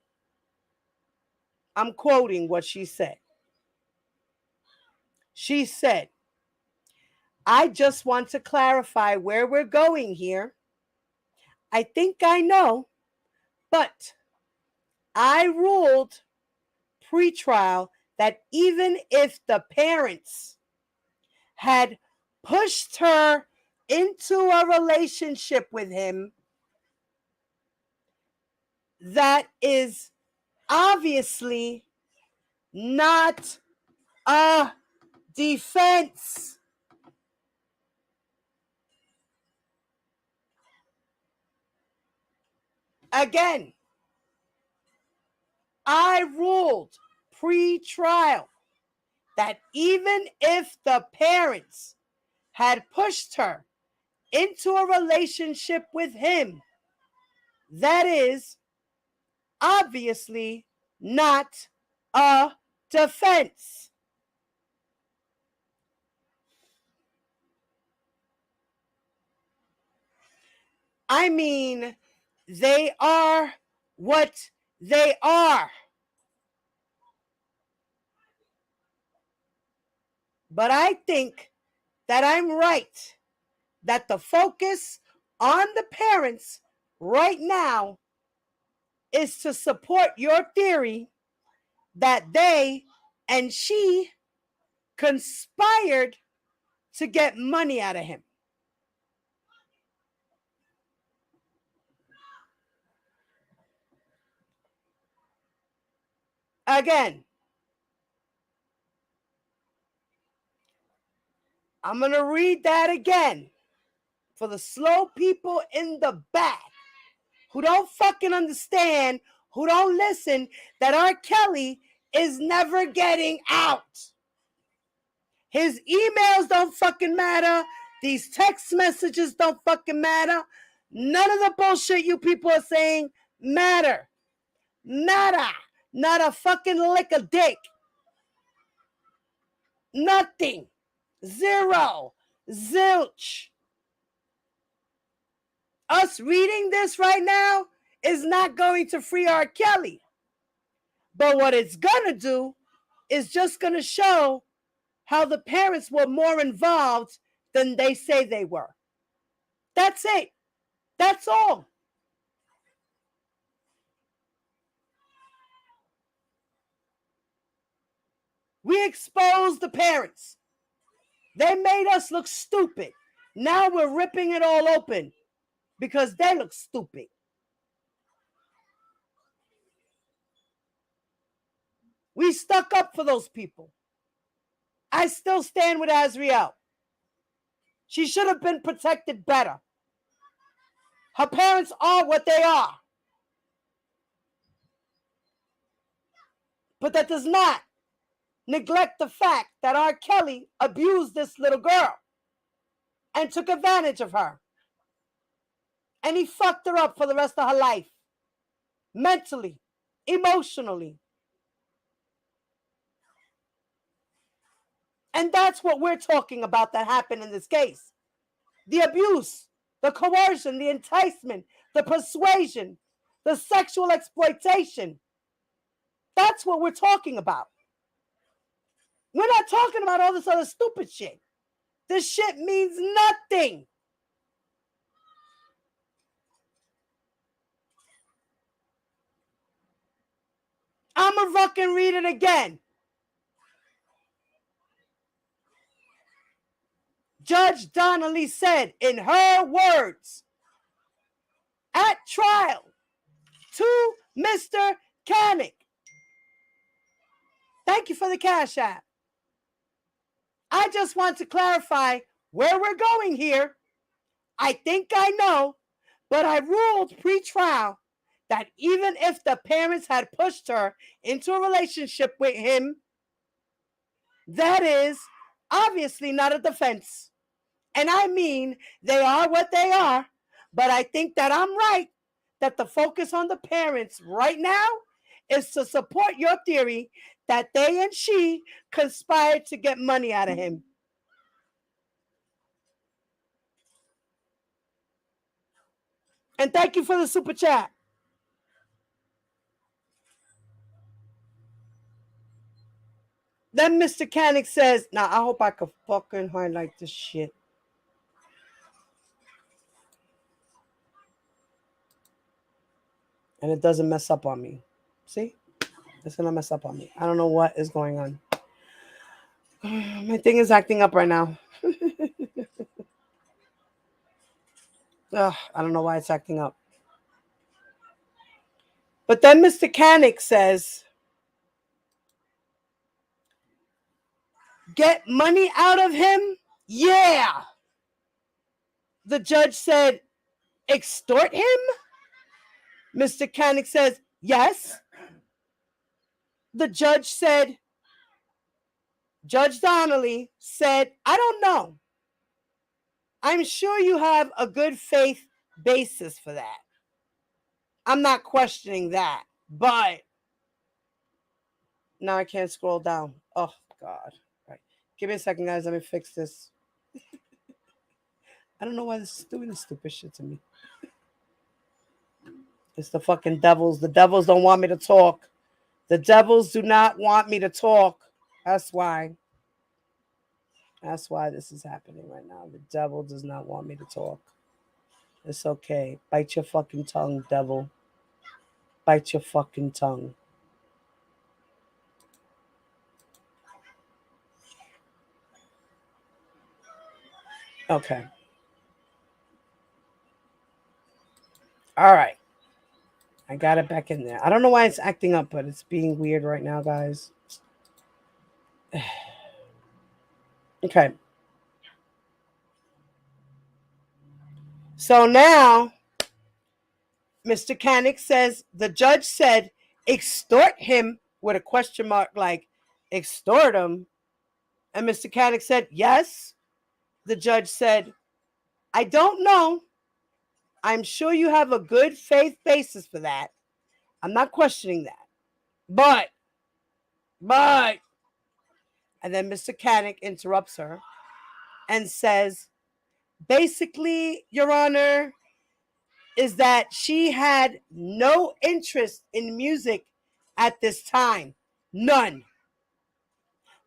I'm quoting what she said. She said, I just want to clarify where we're going here. I think I know, but I ruled pre-trial that even if the parents had pushed her into a relationship with him, that is obviously not a defense. Again, I ruled pre-trial that even if the parents had pushed her into a relationship with him, that is obviously not a defense. I mean, they are what they are. But I think that I'm right, that the focus on the parents right now is to support your theory that they and she conspired to get money out of him. Again, I'm going to read that again for the slow people in the back who don't fucking understand, who don't listen, that R. Kelly is never getting out. His emails don't fucking matter. These text messages don't fucking matter. None of the bullshit you people are saying matter. Nada. Not a fucking lick of dick. Nothing. Zero. Zilch. Us reading this right now is not going to free R. Kelly. But what it's going to do is just going to show how the parents were more involved than they say they were. That's it. That's all. We exposed the parents. They made us look stupid. Now we're ripping it all open because they look stupid. We stuck up for those people. I still stand with Azriel. She should have been protected better. Her parents are what they are. But that does not neglect the fact that R. Kelly abused this little girl and took advantage of her. And he fucked her up for the rest of her life. Mentally, emotionally. And that's what we're talking about that happened in this case. The abuse, the coercion, the enticement, the persuasion, the sexual exploitation. That's what we're talking about. We're not talking about all this other stupid shit. This shit means nothing. I'ma fucking read it again. Judge Donnelly said in her words at trial to Mr. Canick. Thank you for the Cash App. I just want to clarify where we're going here. I think I know, but I ruled pre-trial that even if the parents had pushed her into a relationship with him, that is obviously not a defense. And I mean, they are what they are, but I think that I'm right, that the focus on the parents right now is to support your theory that they and she conspired to get money out of him. And thank you for the super chat. Then Mr. Canick says, now I hope I could fucking highlight this shit. And it doesn't mess up on me. See? It's gonna mess up on me. I don't know what is going on. My thing is acting up right now. Ugh, I don't know why it's acting up. But then Mr. Canick says, get money out of him? Yeah. The judge said, extort him? Mr. Canick says, yes. The judge said, Judge Donnelly said, I don't know. I'm sure you have a good faith basis for that. I'm not questioning that, but now I can't scroll down. Oh, God. All right. Give me a second, guys. Let me fix this. I don't know why this is doing this stupid shit to me. It's the fucking devils. The devils don't want me to talk. The devils do not want me to talk. That's why. That's why this is happening right now. The devil does not want me to talk. It's okay. Bite your fucking tongue, devil. Bite your fucking tongue. Okay. All right. I got it back in there. I don't know why it's acting up, but it's being weird right now, guys. Okay. So now, Mr. Canick says, the judge said, extort him with a question mark, like, extort him. And Mr. Canick said, yes. The judge said, I don't know. I'm sure you have a good faith basis for that. I'm not questioning that. But, and then Mr. Canick interrupts her and says, basically, Your Honor, is that she had no interest in music at this time. None.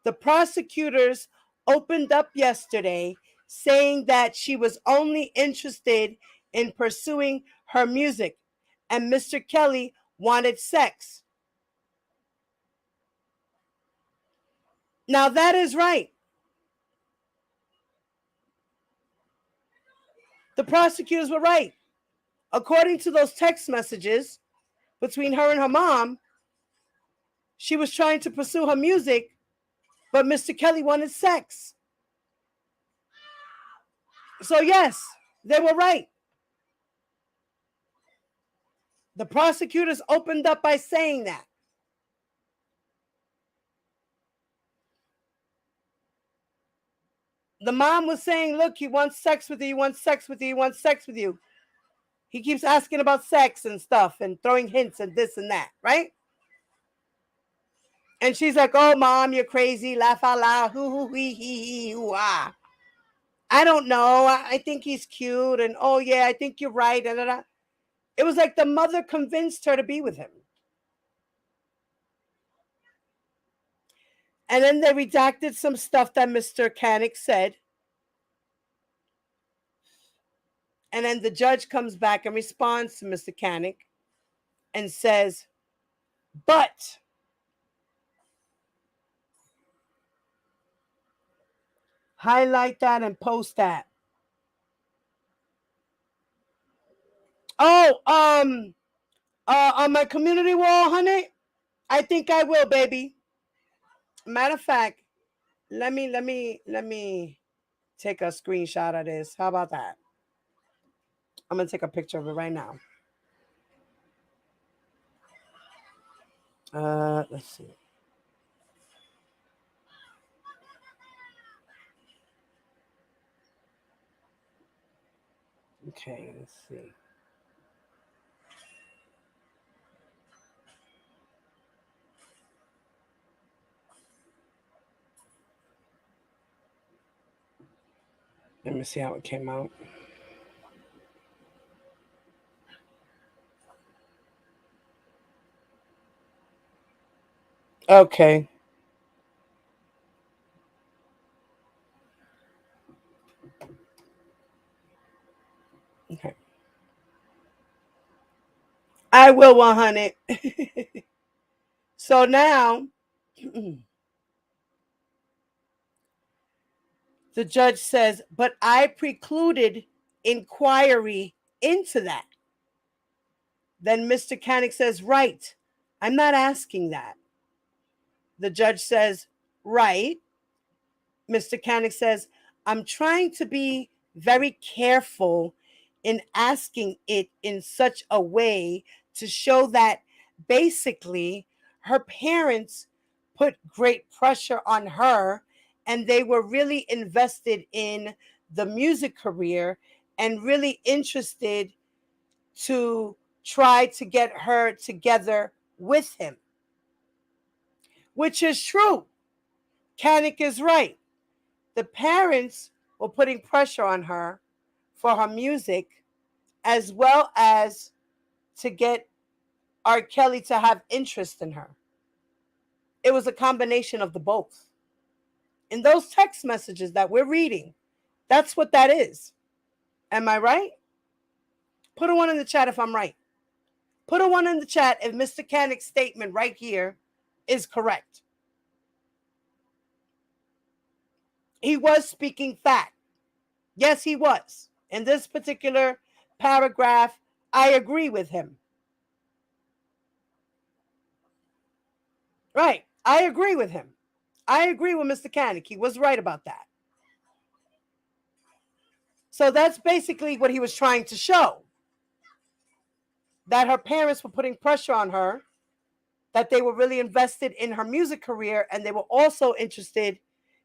The prosecutors opened up yesterday saying that she was only interested in pursuing her music and Mr. Kelly wanted sex. Now that is right. The prosecutors were right. According to those text messages between her and her mom, she was trying to pursue her music, but Mr. Kelly wanted sex. So yes, they were right. The prosecutors opened up by saying that. The mom was saying, look, he wants sex with you, he wants sex with you, he wants sex with you. He keeps asking about sex and stuff and throwing hints and this and that, right? And she's like, oh, mom, you're crazy. Laugh out loud. Hoo, hoo, hee, hee, hee, hoo, ah. I don't know. I think he's cute. And, oh, yeah, I think you're right. And it was like the mother convinced her to be with him. And then they redacted some stuff that Mr. Canick said. And then the judge comes back and responds to Mr. Canick and says, but highlight that and post that. Oh, on my community wall, honey, I think I will, baby. Matter of fact, let me take a screenshot of this. How about that? I'm gonna take a picture of it right now. Let's see. Okay, let's see. Let me see how it came out. Okay. Okay. I will 100. So now the judge says, but I precluded inquiry into that. Then Mr. Canick says, right, I'm not asking that. The judge says, right. Mr. Canick says, I'm trying to be very careful in asking it in such a way to show that basically her parents put great pressure on her and they were really invested in the music career and really interested to try to get her together with him, which is true. Canick is right. The parents were putting pressure on her for her music as well as to get R. Kelly to have interest in her. It was a combination of the both. In those text messages that we're reading, that's what that is. Am I right? Put a 1 in the chat if I'm right. Put a 1 in the chat if Mr. Canick's statement right here is correct. He was speaking fact. Yes, he was. In this particular paragraph, I agree with him. Right. I agree with him. I agree with Mr. Canick. He was right about that. So that's basically what he was trying to show. That her parents were putting pressure on her, that they were really invested in her music career, and they were also interested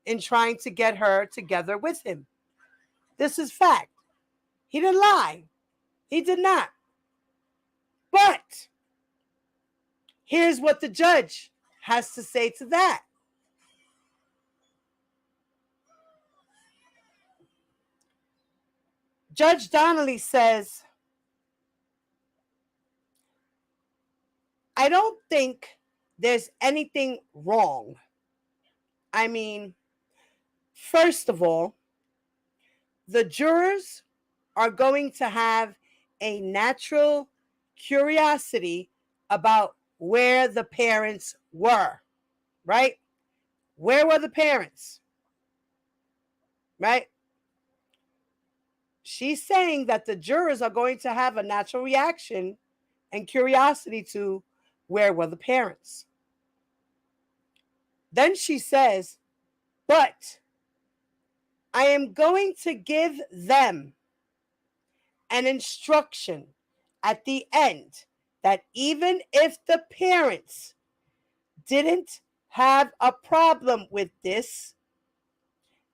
in trying to get her together with him. This is fact. He didn't lie. He did not. But here's what the judge has to say to that. Judge Donnelly says, I don't think there's anything wrong. I mean, first of all, the jurors are going to have a natural curiosity about where the parents were, right? Where were the parents? Right? She's saying that the jurors are going to have a natural reaction and curiosity to where were the parents. Then she says, but I am going to give them an instruction at the end that even if the parents didn't have a problem with this,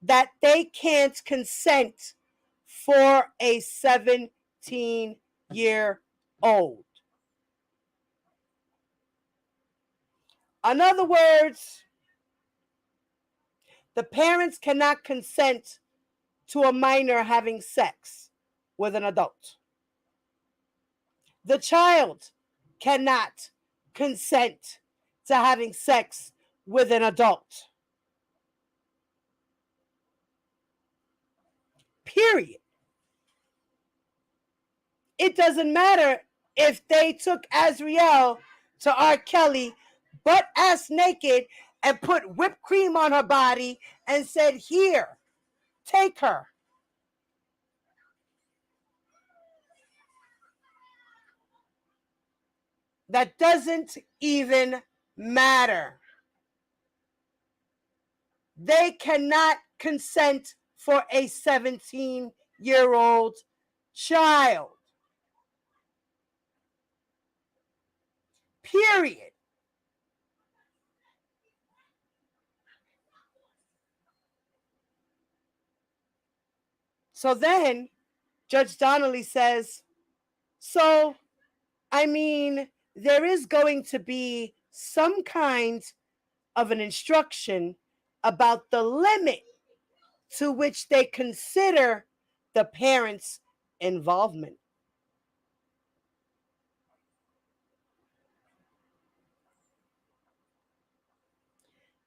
that they can't consent for a 17-year-old. In other words, the parents cannot consent to a minor having sex with an adult. The child cannot consent to having sex with an adult. Period. It doesn't matter if they took Azriel to R. Kelly butt ass naked and put whipped cream on her body and said, "Here, take her." That doesn't even matter. They cannot consent for a 17-year-old child. Period. So then Judge Donnelly says, so, I mean, there is going to be some kind of an instruction about the limit to which they consider the parents' involvement.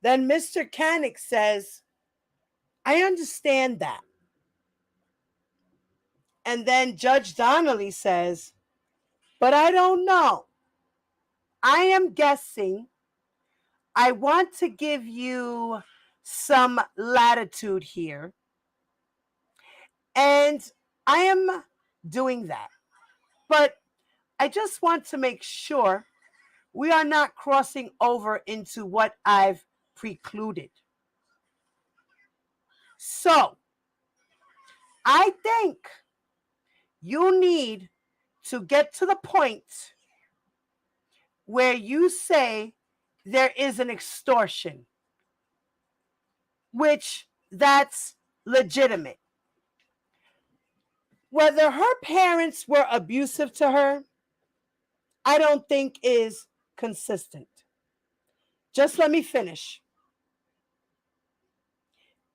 Then Mr. Canick says, I understand that. And then Judge Donnelly says, but I don't know. I am guessing. I want to give you some latitude here. And I am doing that. But I just want to make sure we are not crossing over into what I've precluded. So, I think you need to get to the point where you say there is an extortion, which that's legitimate. Whether her parents were abusive to her, I don't think is consistent. Just let me finish.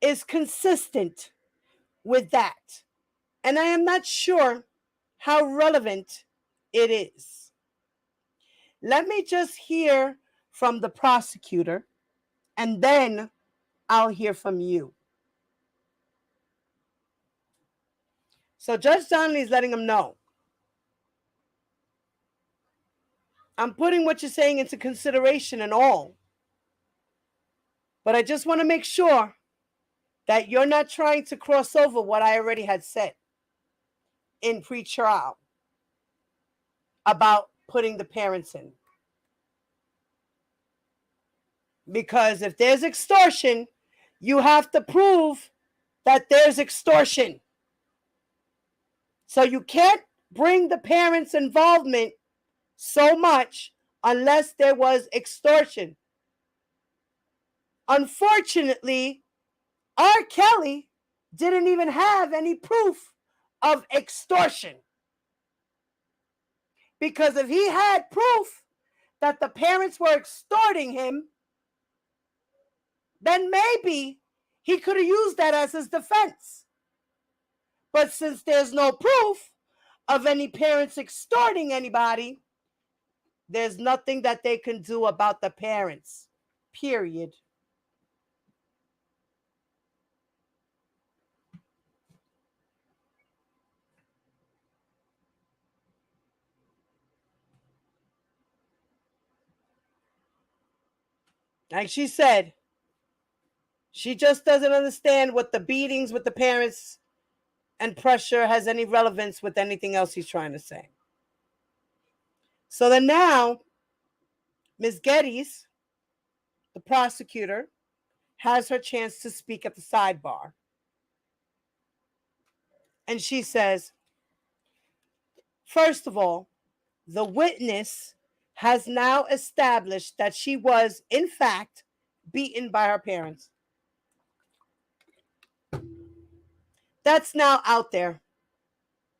Is consistent with that. And I am not sure how relevant it is. Let me just hear from the prosecutor, and then I'll hear from you. So Judge Donnelly is letting him know. I'm putting what you're saying into consideration and all. But I just want to make sure that you're not trying to cross over what I already had said in pre-trial about putting the parents in. Because if there's extortion, you have to prove that there's extortion. So you can't bring the parents' involvement so much unless there was extortion. Unfortunately, R. Kelly didn't even have any proof of extortion. Because if he had proof that the parents were extorting him, then maybe he could have used that as his defense. But since there's no proof of any parents extorting anybody, there's nothing that they can do about the parents. Period. Like she said, she just doesn't understand what the beatings with the parents and pressure has any relevance with anything else he's trying to say. So then now, Ms. Geddes, the prosecutor, has her chance to speak at the sidebar. And she says, first of all, the witness has now established that she was, in fact, beaten by her parents. That's now out there.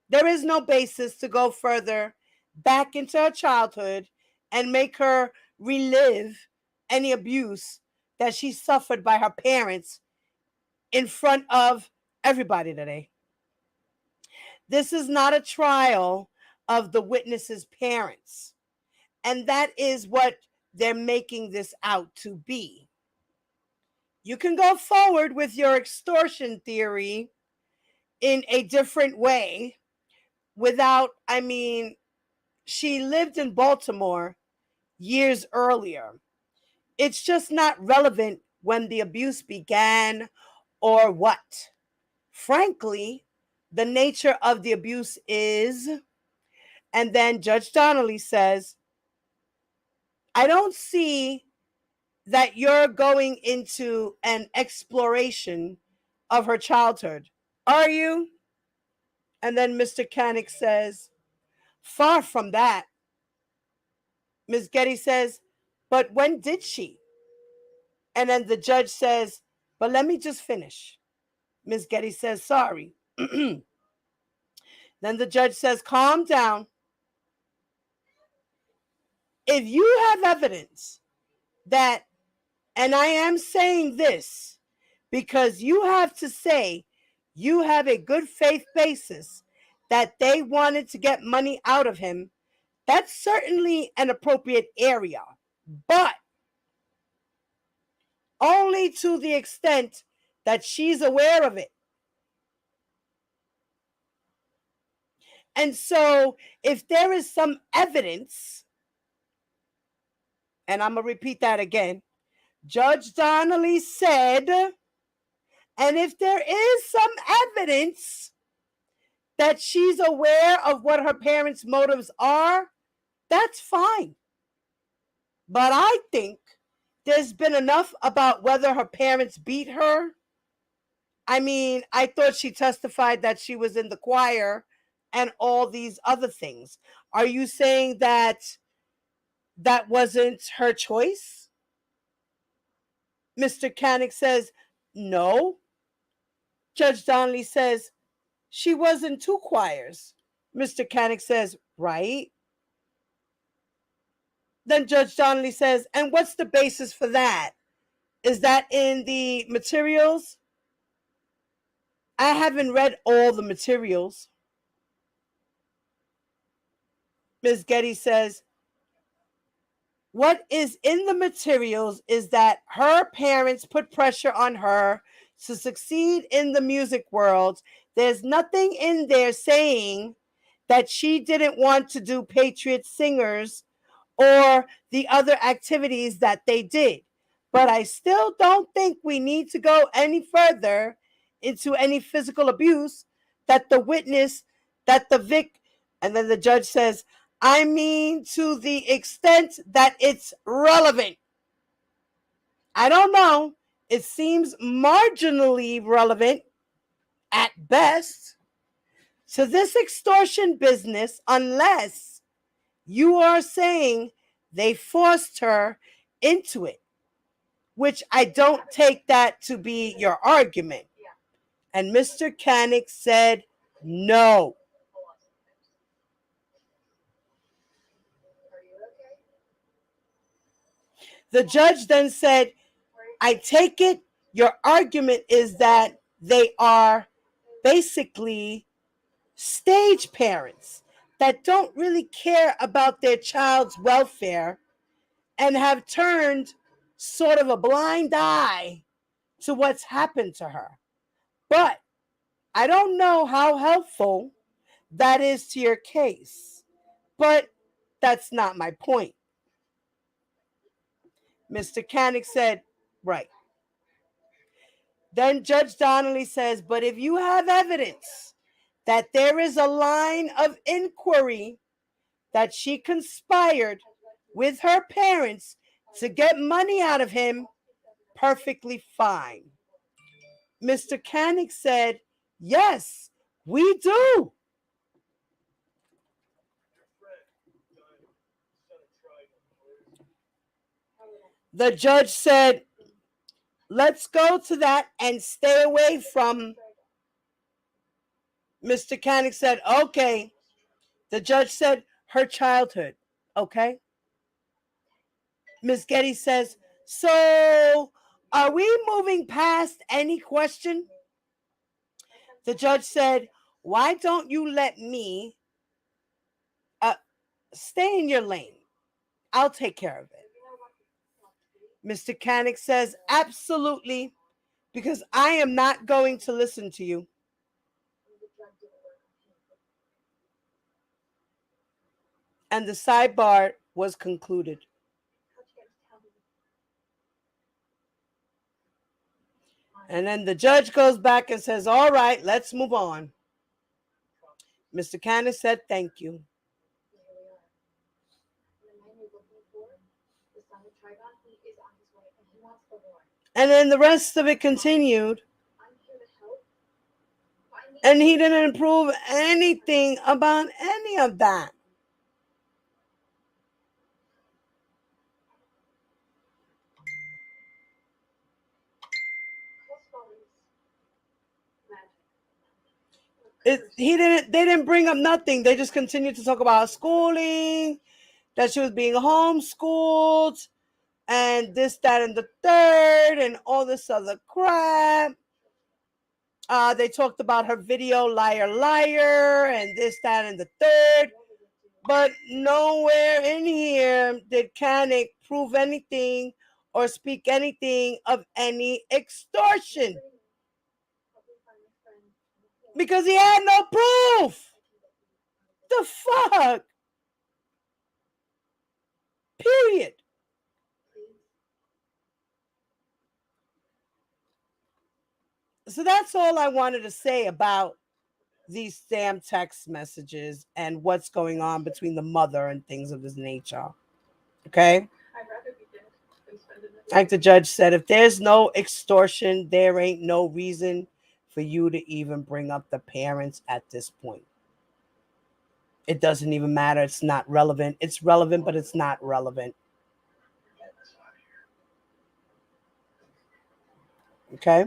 There is no basis to go further back into her childhood and make her relive any abuse that she suffered by her parents in front of everybody today. This is not a trial of the witness's parents. And that is what they're making this out to be. You can go forward with your extortion theory in a different way without, she lived in Baltimore years earlier. It's just not relevant when the abuse began or what. Frankly, the nature of the abuse is, and then Judge Donnelly says, I don't see that you're going into an exploration of her childhood. Are you? And then Mr. Canick says, far from that. Ms. Getty says, but when did she? And then the judge says, but let me just finish. Ms. Getty says, sorry. Then the judge says, calm down. If you have evidence that, and I am saying this because you have to say you have a good faith basis that they wanted to get money out of him, that's certainly an appropriate area, but only to the extent that she's aware of it. And so if there is some evidence, and I'm going to repeat that again, Judge Donnelly said, and if there is some evidence that she's aware of what her parents' motives are, that's fine. But I think there's been enough about whether her parents beat her. I thought she testified that she was in the choir and all these other things. Are you saying that that wasn't her choice? Mr. Canick says, no. Judge Donnelly says, she was in 2 choirs. Mr. Canick says, right. Then Judge Donnelly says, and what's the basis for that? Is that in the materials? I haven't read all the materials. Ms. Getty says, what is in the materials is that her parents put pressure on her to succeed in the music world. There's nothing in there saying that she didn't want to do Patriot Singers or the other activities that they did. But I still don't think we need to go any further into any physical abuse that the witness, that the Vic, and then the judge says, to the extent that it's relevant. I don't know. It seems marginally relevant at best to this extortion business, unless you are saying they forced her into it, which I don't take that to be your argument. And Mr. Canick said no. The judge then said, I take it your argument is that they are basically stage parents that don't really care about their child's welfare and have turned sort of a blind eye to what's happened to her. But I don't know how helpful that is to your case, but that's not my point. Mr. Canick said, right. Then Judge Donnelly says, but if you have evidence that there is a line of inquiry that she conspired with her parents to get money out of him, perfectly fine. Mr. Canick said, yes, we do. The judge said, let's go to that and stay away from. Mr. Koenig said, okay. The judge said, her childhood. Okay. Ms. Getty says, so are we moving past any question? The judge said, why don't you let me stay in your lane? I'll take care of it. Mr. Koenig says, absolutely, because I am not going to listen to you. And the sidebar was concluded. And then the judge goes back and says, all right, let's move on. Mr. Koenig said, thank you. And then the rest of it continued. And he didn't improve anything about any of that. They didn't bring up nothing. They just continued to talk about schooling, that she was being homeschooled, and this, that, and the third, and all this other crap. They talked about her video, liar, liar, and this, that, and the third. But nowhere in here did Koenig prove anything or speak anything of any extortion. Because he had no proof. The fuck? Period. So that's all I wanted to say about these damn text messages and what's going on between the mother and things of this nature. Okay? Like the judge said, if there's no extortion, there ain't no reason for you to even bring up the parents at this point. It doesn't even matter. It's not relevant. It's relevant, but it's not relevant. Okay?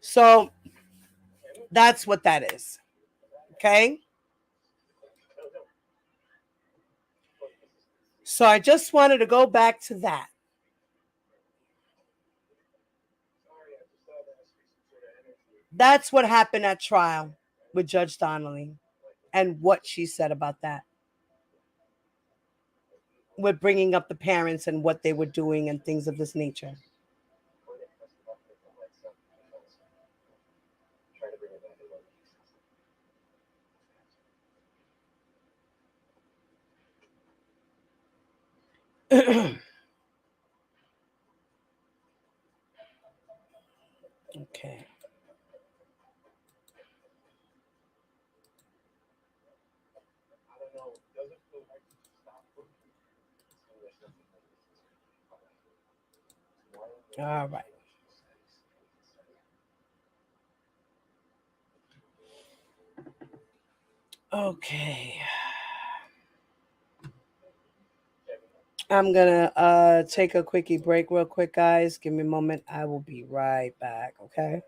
So that's what that is. Okay? So I just wanted to go back to that. That's what happened at trial with Judge Donnelly and what she said about that. With bringing up the parents and what they were doing and things of this nature. Okay. All right. Okay. I'm gonna take a quickie break real quick, guys. Give me a moment. I will be right back, okay?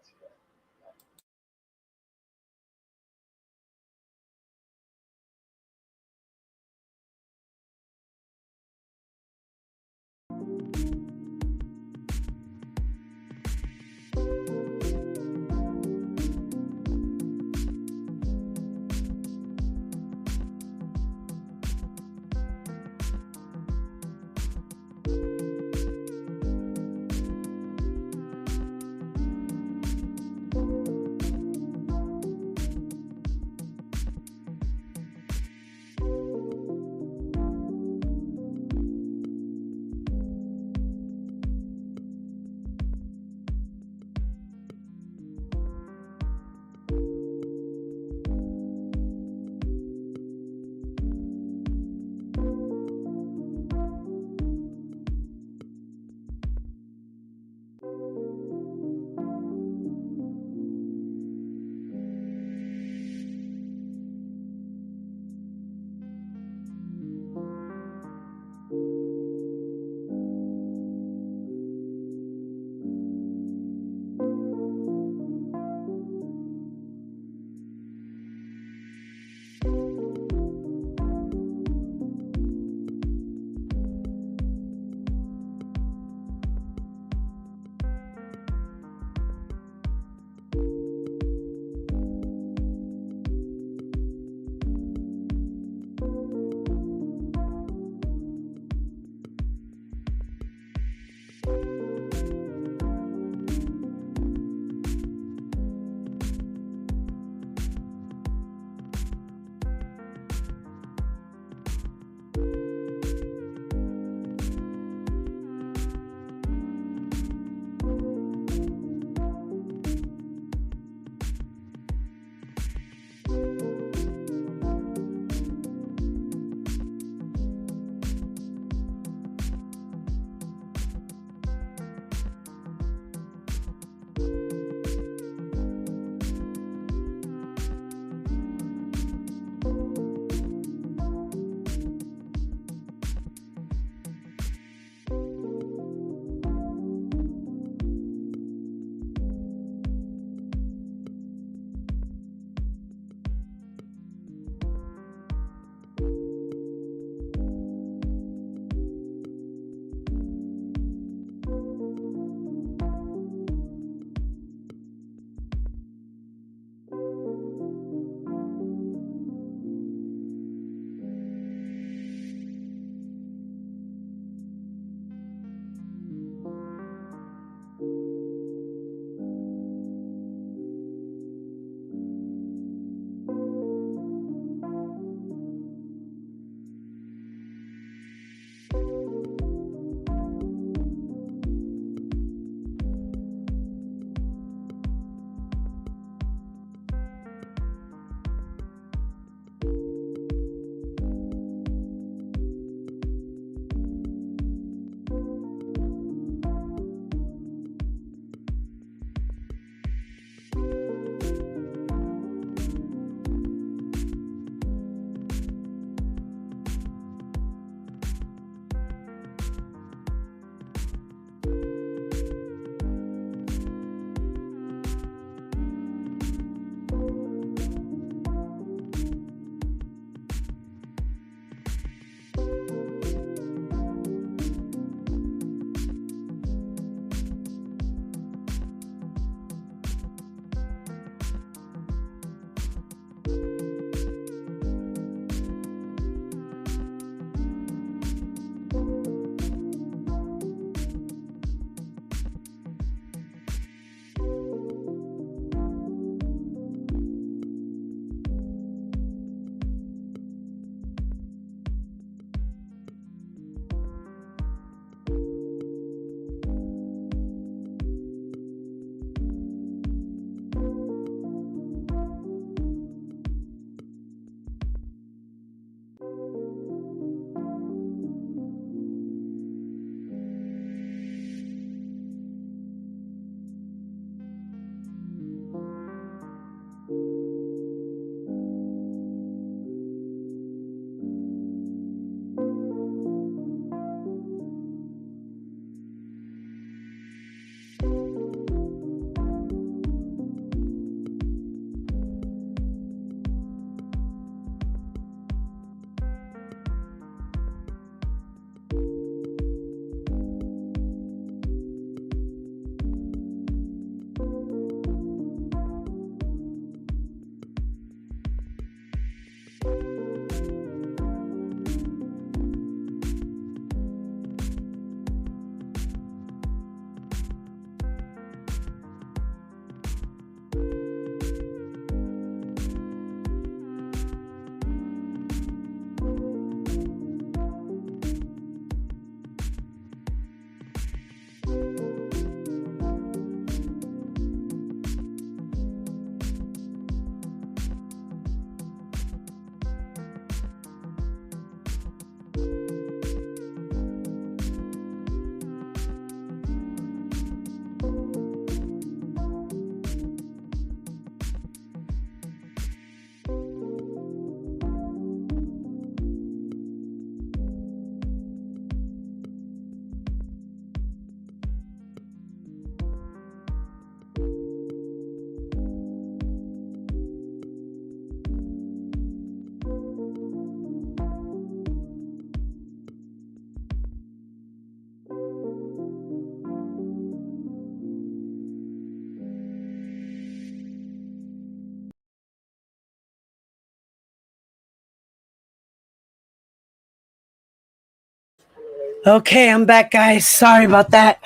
Okay, I'm back, guys. Sorry about that.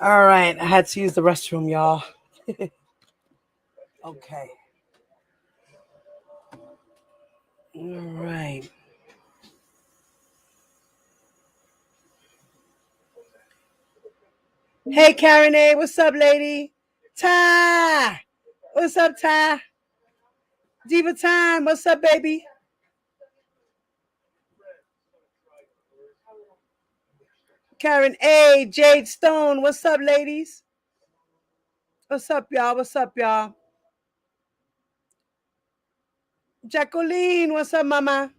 All right, I had to use the restroom, y'all. Okay. All right. Hey, Karen A, what's up, lady? Ty, what's up, Ty? Diva Time, what's up, baby? Karen A, Jade Stone, what's up, ladies? What's up, y'all? What's up, y'all? Jacqueline, what's up, mama?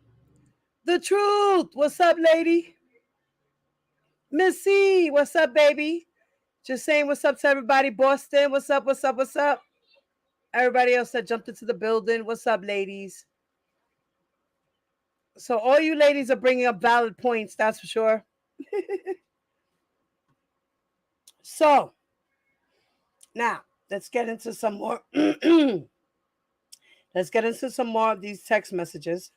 The Truth, what's up, lady? Missy, what's up, baby? Just saying what's up to everybody. Boston, what's up, what's up, what's up? Everybody else that jumped into the building, what's up, ladies? So all you ladies are bringing up valid points, that's for sure. So now let's get into some more. Let's get into some more of these text messages.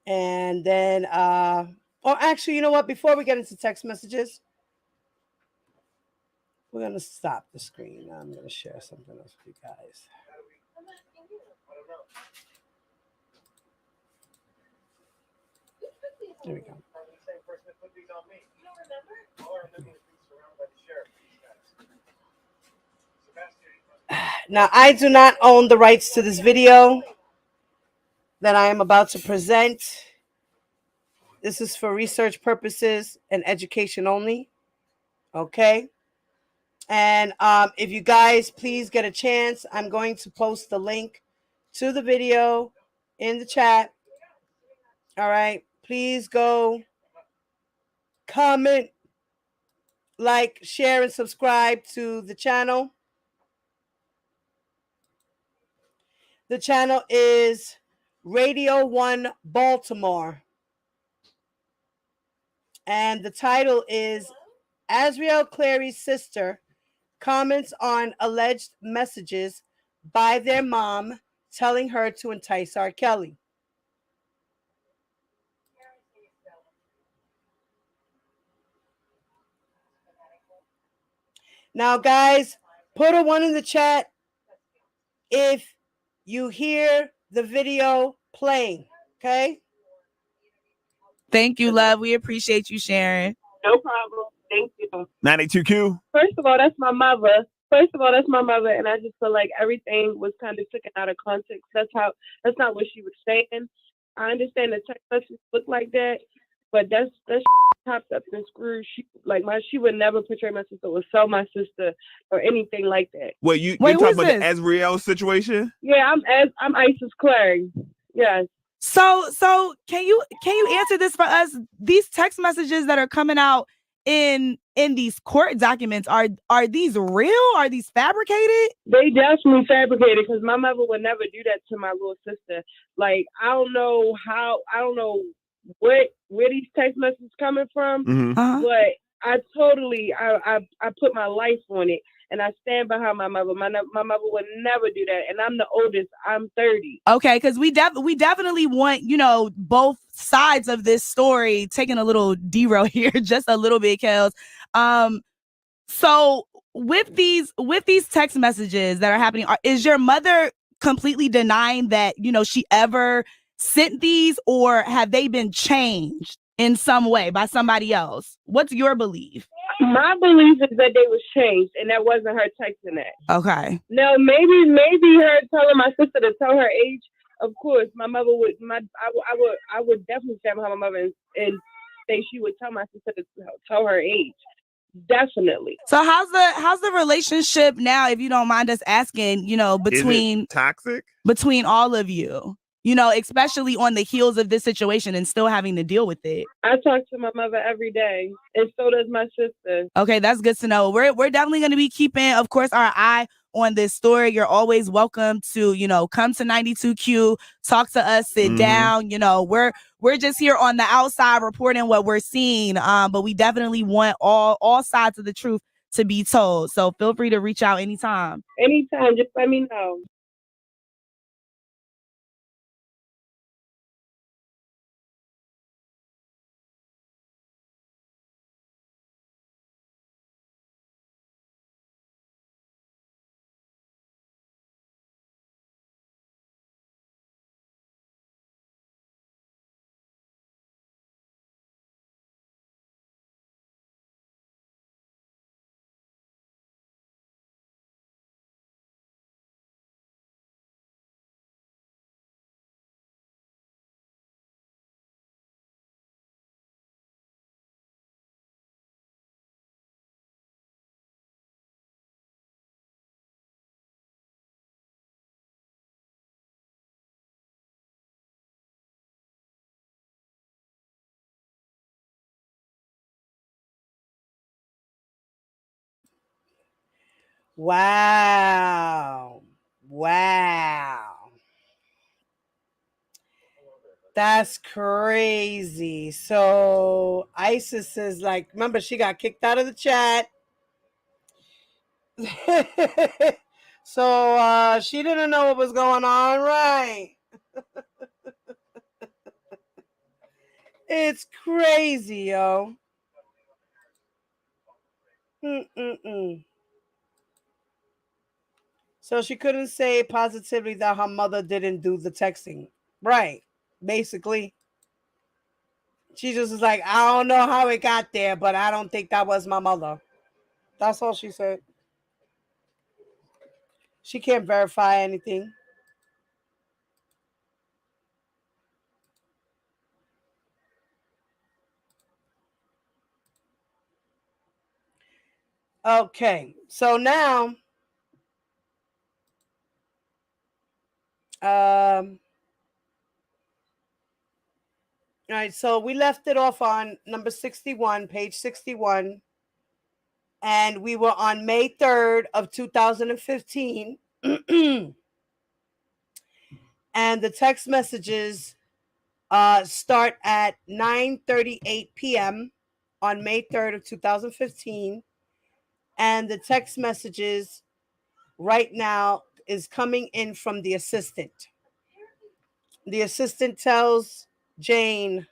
And then or actually, you know what? Before we get into text messages, we're gonna stop the screen. I'm gonna share something else with you guys. There we go. Now, I do not own the rights to this video that I am about to present. This is for research purposes and education only. Okay. And if you guys please get a chance, I'm going to post the link to the video in the chat. All right. Please go comment, like, share, and subscribe to the channel. The channel is Radio 1 Baltimore. And the title is Azriel Clary's sister comments on alleged messages by their mom telling her to entice R. Kelly. Now, guys, put a 1 in the chat if you hear the video playing, okay? Thank you, love. We appreciate you sharing. No problem. Thank you. 92Q. First of all, that's my mother. And I just feel like everything was kind of taken out of context. That's not what she was saying. I understand the text messages look like that, but that's chopped up and screwed. She would never portray my sister or sell my sister or anything like that. Wait, you're talking about the Azriel situation? Yeah, I'm Isis Clary. Yes. So can you answer this for us? These text messages that are coming out in these court documents, are these real? Are these fabricated? They definitely fabricated, because my mother would never do that to my little sister. Like, I don't know where these text messages coming from, but I put my life on it, and I stand behind my mother. My mother would never do that, and I'm the oldest. I'm 30. Okay, because we definitely want, both sides of this story. Taking a little derail here, just a little bit, Kels. So with these text messages that are happening, is your mother completely denying that she ever sent these, or have they been changed in some way by somebody else? What's your belief? My belief is that they was changed, and that wasn't her texting that. Okay. No, maybe her telling my sister to tell her age. Of course, my mother would. I would definitely stand behind my mother and say she would tell my sister to tell her age. Definitely. So how's the relationship now, if you don't mind us asking, between Is it toxic? Between all of you? Especially on the heels of this situation and still having to deal with it. I talk to my mother every day, and so does my sister. Okay, that's good to know. We're definitely going to be keeping, of course, our eye on this story. You're always welcome to, come to 92Q, talk to us, sit down. We're just here on the outside reporting what we're seeing. But we definitely want all sides of the truth to be told. So feel free to reach out anytime. Anytime, just let me know. Wow. That's crazy. So Isis is like, remember, she got kicked out of the chat. So she didn't know what was going on, right? It's crazy, yo. So she couldn't say positively that her mother didn't do the texting. Right. Basically. She just was like, I don't know how it got there, but I don't think that was my mother. That's all she said. She can't verify anything. Okay. So now all right, so we left it off on number 61, page 61, and we were on May 3rd of 2015. And the text messages start at 9:38 p.m. on May 3rd of 2015. And the text messages right now is coming in from the assistant. The assistant tells Jane,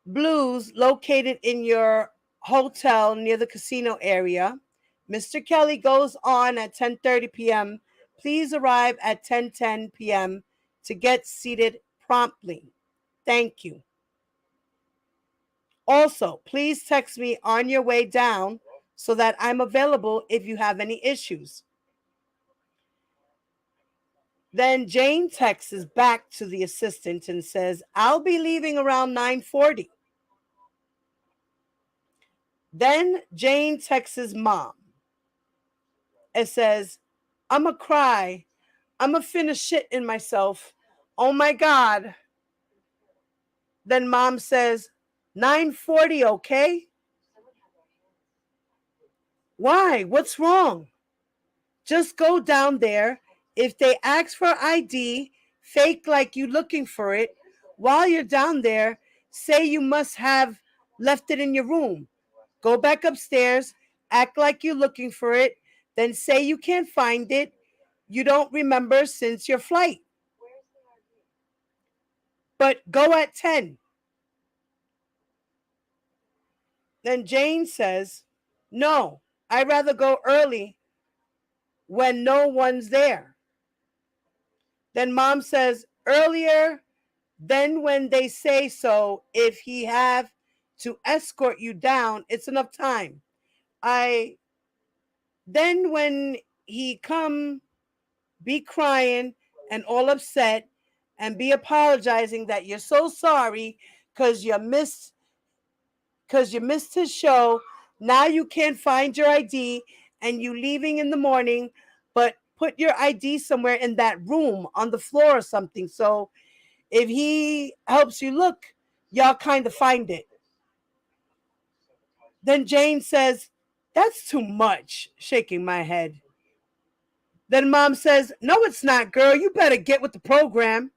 Blues located in your hotel near the casino area. Mr. Kelly goes on at 10:30 p.m. Please arrive at 10:10 p.m. to get seated promptly. Thank you. Also, please text me on your way down so that I'm available if you have any issues. Then Jane texts back to the assistant and says, I'll be leaving around 9:40. Then Jane texts mom. It says, I'ma cry. I'ma finish shitting myself. Oh my God. Then mom says, 9:40, okay? Why? What's wrong? Just go down there. If they ask for ID, fake like you looking for it. While you're down there, say you must have left it in your room. Go back upstairs, act like you're looking for it, then say you can't find it. You don't remember since your flight. But go at 10. Then Jane says, no, I'd rather go early when no one's there. Then mom says, earlier, then when they say so, if he have to escort you down, it's enough time. Then when he come, be crying and all upset and be apologizing that you're so sorry because you missed his show. Now you can't find your ID and you leaving in the morning, but put your ID somewhere in that room on the floor or something. So if he helps you look, y'all kind of find it. Then Jane says, that's too much, shaking my head. Then mom says, no, it's not, girl. You better get with the program.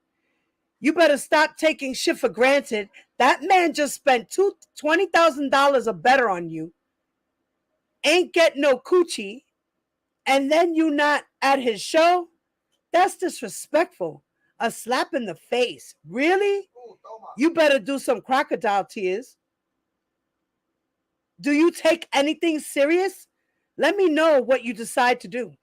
You better stop taking shit for granted. That man just spent $20,000 or better on you. Ain't getting no coochie. And then you not at his show? That's disrespectful. A slap in the face. Really? You better do some crocodile tears. Do you take anything serious? Let me know what you decide to do.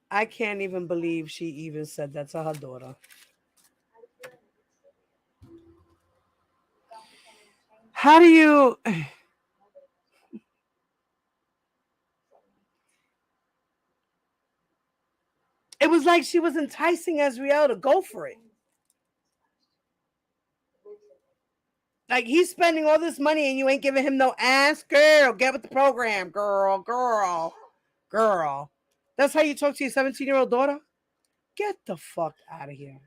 I can't even believe she even said that to her daughter. How do you... It was like she was enticing Azriel to go for it. Like, he's spending all this money and you ain't giving him no ass. Girl, get with the program. Girl. That's how you talk to your 17-year-old daughter? Get the fuck out of here.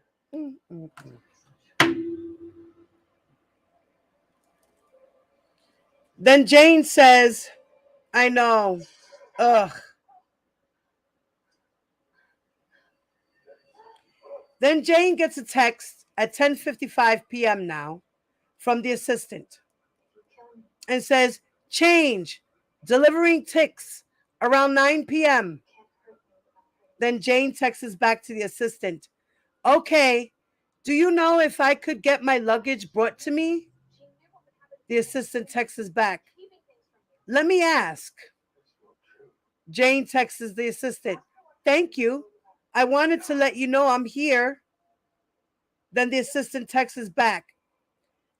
Then Jane says, I know. Ugh. Then Jane gets a text at 10:55 p.m. now from the assistant and says, change, delivering ticks around 9 p.m. Then Jane texts back to the assistant, okay, do you know if I could get my luggage brought to me? The assistant texts back, let me ask. Jane texts the assistant, thank you. I wanted to let you know I'm here. Then the assistant texts back,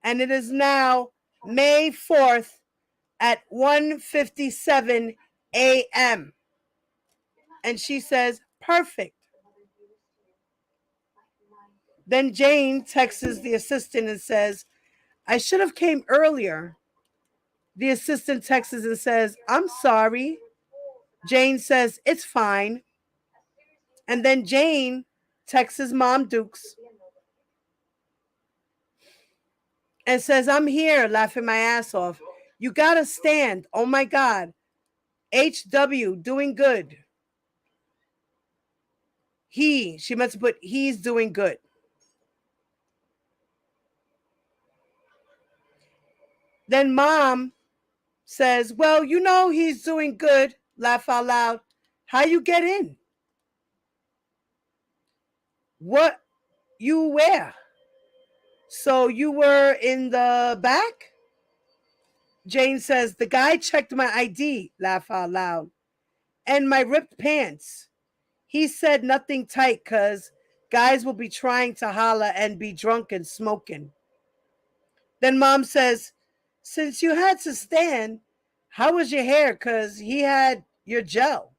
and it is now May 4th at 1:57 a.m. And she says, perfect. Then Jane texts the assistant and says, I should have came earlier. The assistant texts and says, I'm sorry. Jane says, it's fine. And then Jane texts Mom Dukes and says, I'm here, laughing my ass off. You gotta stand. Oh my God. HW, doing good. She meant to put, he's doing good. Then Mom says, well, you know he's doing good, laugh out loud. How you get in? What you where? So you were in the back? Jane says, the guy checked my ID, laugh out loud, and my ripped pants. He said nothing tight because guys will be trying to holler and be drunk and smoking. Then Mom says, since you had to stand, how was your hair? Because he had your gel.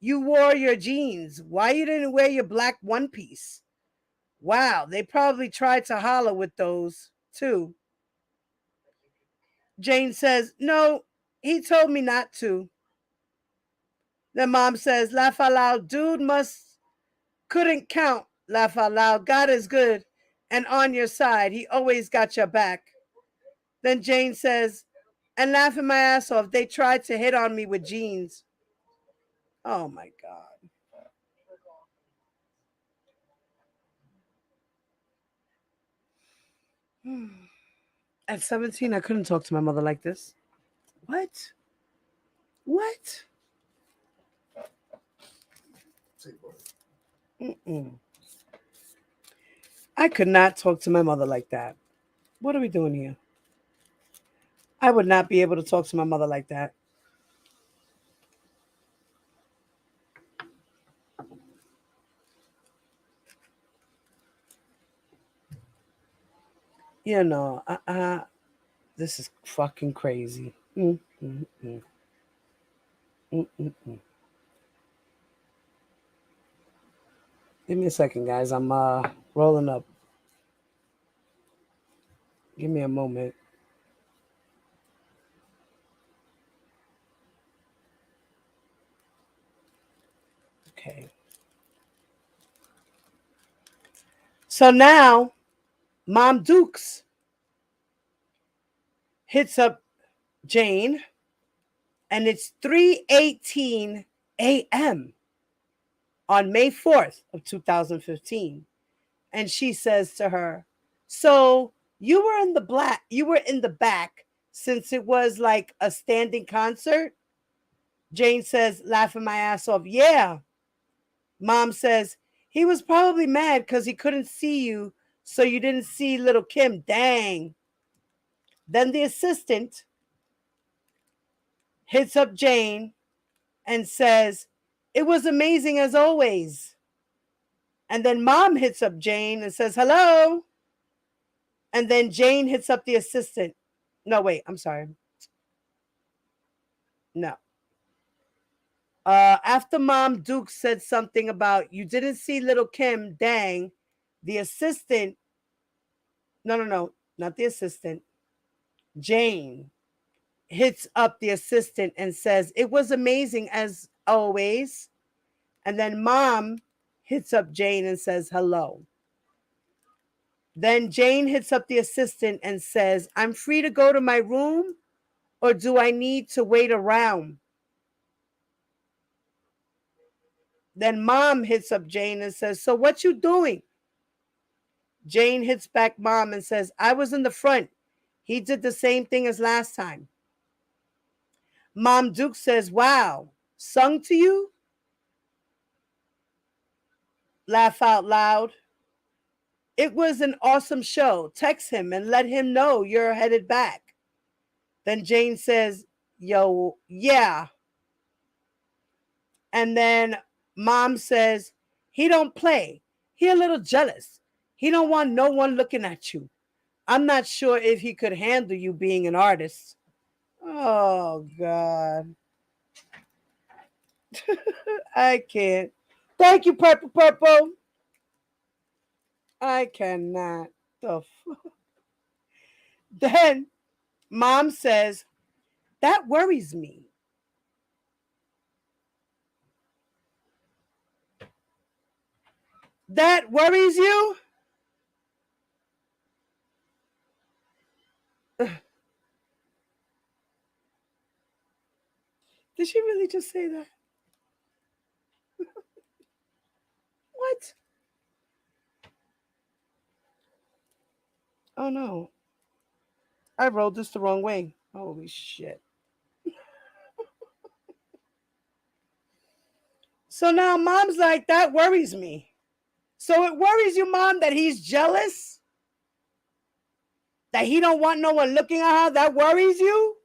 You wore your jeans. Why you didn't wear your black one piece? Wow, they probably tried to holler with those too. Jane says, no, he told me not to. Then Mom says, laugh out loud, dude couldn't count, laugh out loud. God is good and on your side. He always got your back. Then Jane says, and laughing my ass off, they tried to hit on me with jeans. Oh my God. At 17, I couldn't talk to my mother like this. What? What? Mm-mm. I could not talk to my mother like that. What are we doing here? I would not be able to talk to my mother like that. You know, this is fucking crazy. Mm-mm-mm. Mm-mm-mm. Give me a second, guys. I'm rolling up. Give me a moment. Okay. So now, Mom Dukes hits up Jane, and it's 3:18 a.m. on May 4th of 2015. And she says to her, so you were in the back since it was like a standing concert? Jane says, laughing my ass off, yeah. Mom says, he was probably mad because he couldn't see you, so you didn't see little Kim. Dang. Then the assistant hits up Jane and says, it was amazing as always. And then Mom hits up Jane and says, hello. And then Jane hits up the assistant. No, wait, I'm sorry. No. After Mom Duke said something about you didn't see little Kim, dang, the assistant, no, not the assistant. Jane hits up the assistant and says, it was amazing as always. And then Mom hits up Jane and says, hello. Then Jane hits up the assistant and says, I'm free to go to my room, or do I need to wait around? Then mom hits up Jane and says, so what you doing? Jane hits back mom and says, I was in the front. He did the same thing as last time. Mom Duke says, wow, sung to you? Laugh out loud. It was an awesome show. Text him and let him know you're headed back. Then Jane says, yo, yeah. And then mom says, he don't play. He a little jealous. He don't want no one looking at you. I'm not sure if he could handle you being an artist. Oh, God. I can't. Thank you, Purple Purple. I cannot. The fuck? Then mom says, that worries me. That worries you? Did she really just say that? What? Oh no. I wrote this the wrong way. Holy shit. So now mom's like, that worries me. So it worries you, mom, that he's jealous? That he don't want no one looking at her? That worries you?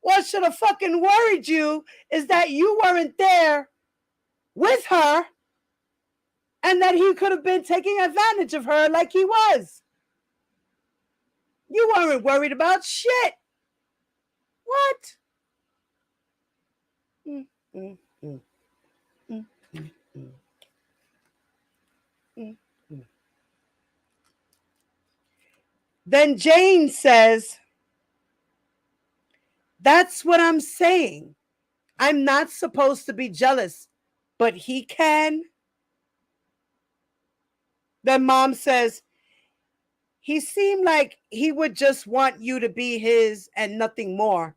What should have fucking worried you is that you weren't there with her and that he could have been taking advantage of her like he was. You weren't worried about shit. What? Then Jane says, that's what I'm saying. I'm not supposed to be jealous, but he can. Then mom says, he seemed like he would just want you to be his and nothing more.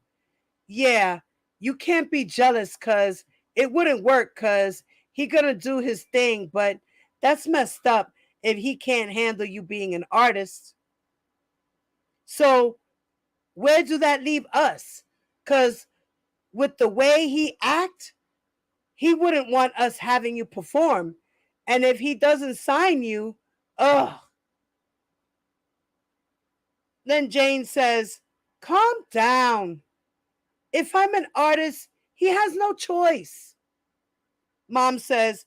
Yeah, you can't be jealous because it wouldn't work because he gonna do his thing, but that's messed up if he can't handle you being an artist. So where do that leave us? Because with the way he act, he wouldn't want us having you perform. And if he doesn't sign you, ugh. Then Jane says, calm down. If I'm an artist, he has no choice. Mom says,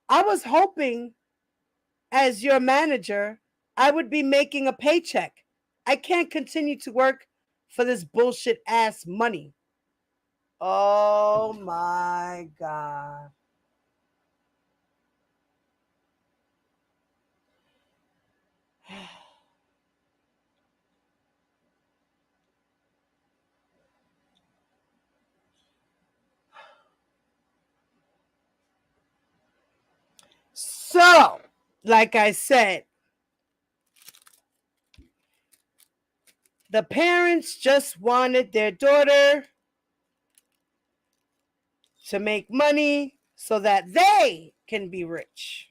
I was hoping as your manager, I would be making a paycheck. I can't continue to work for this bullshit ass money. Oh my God. So, like I said, the parents just wanted their daughter to make money so that they can be rich.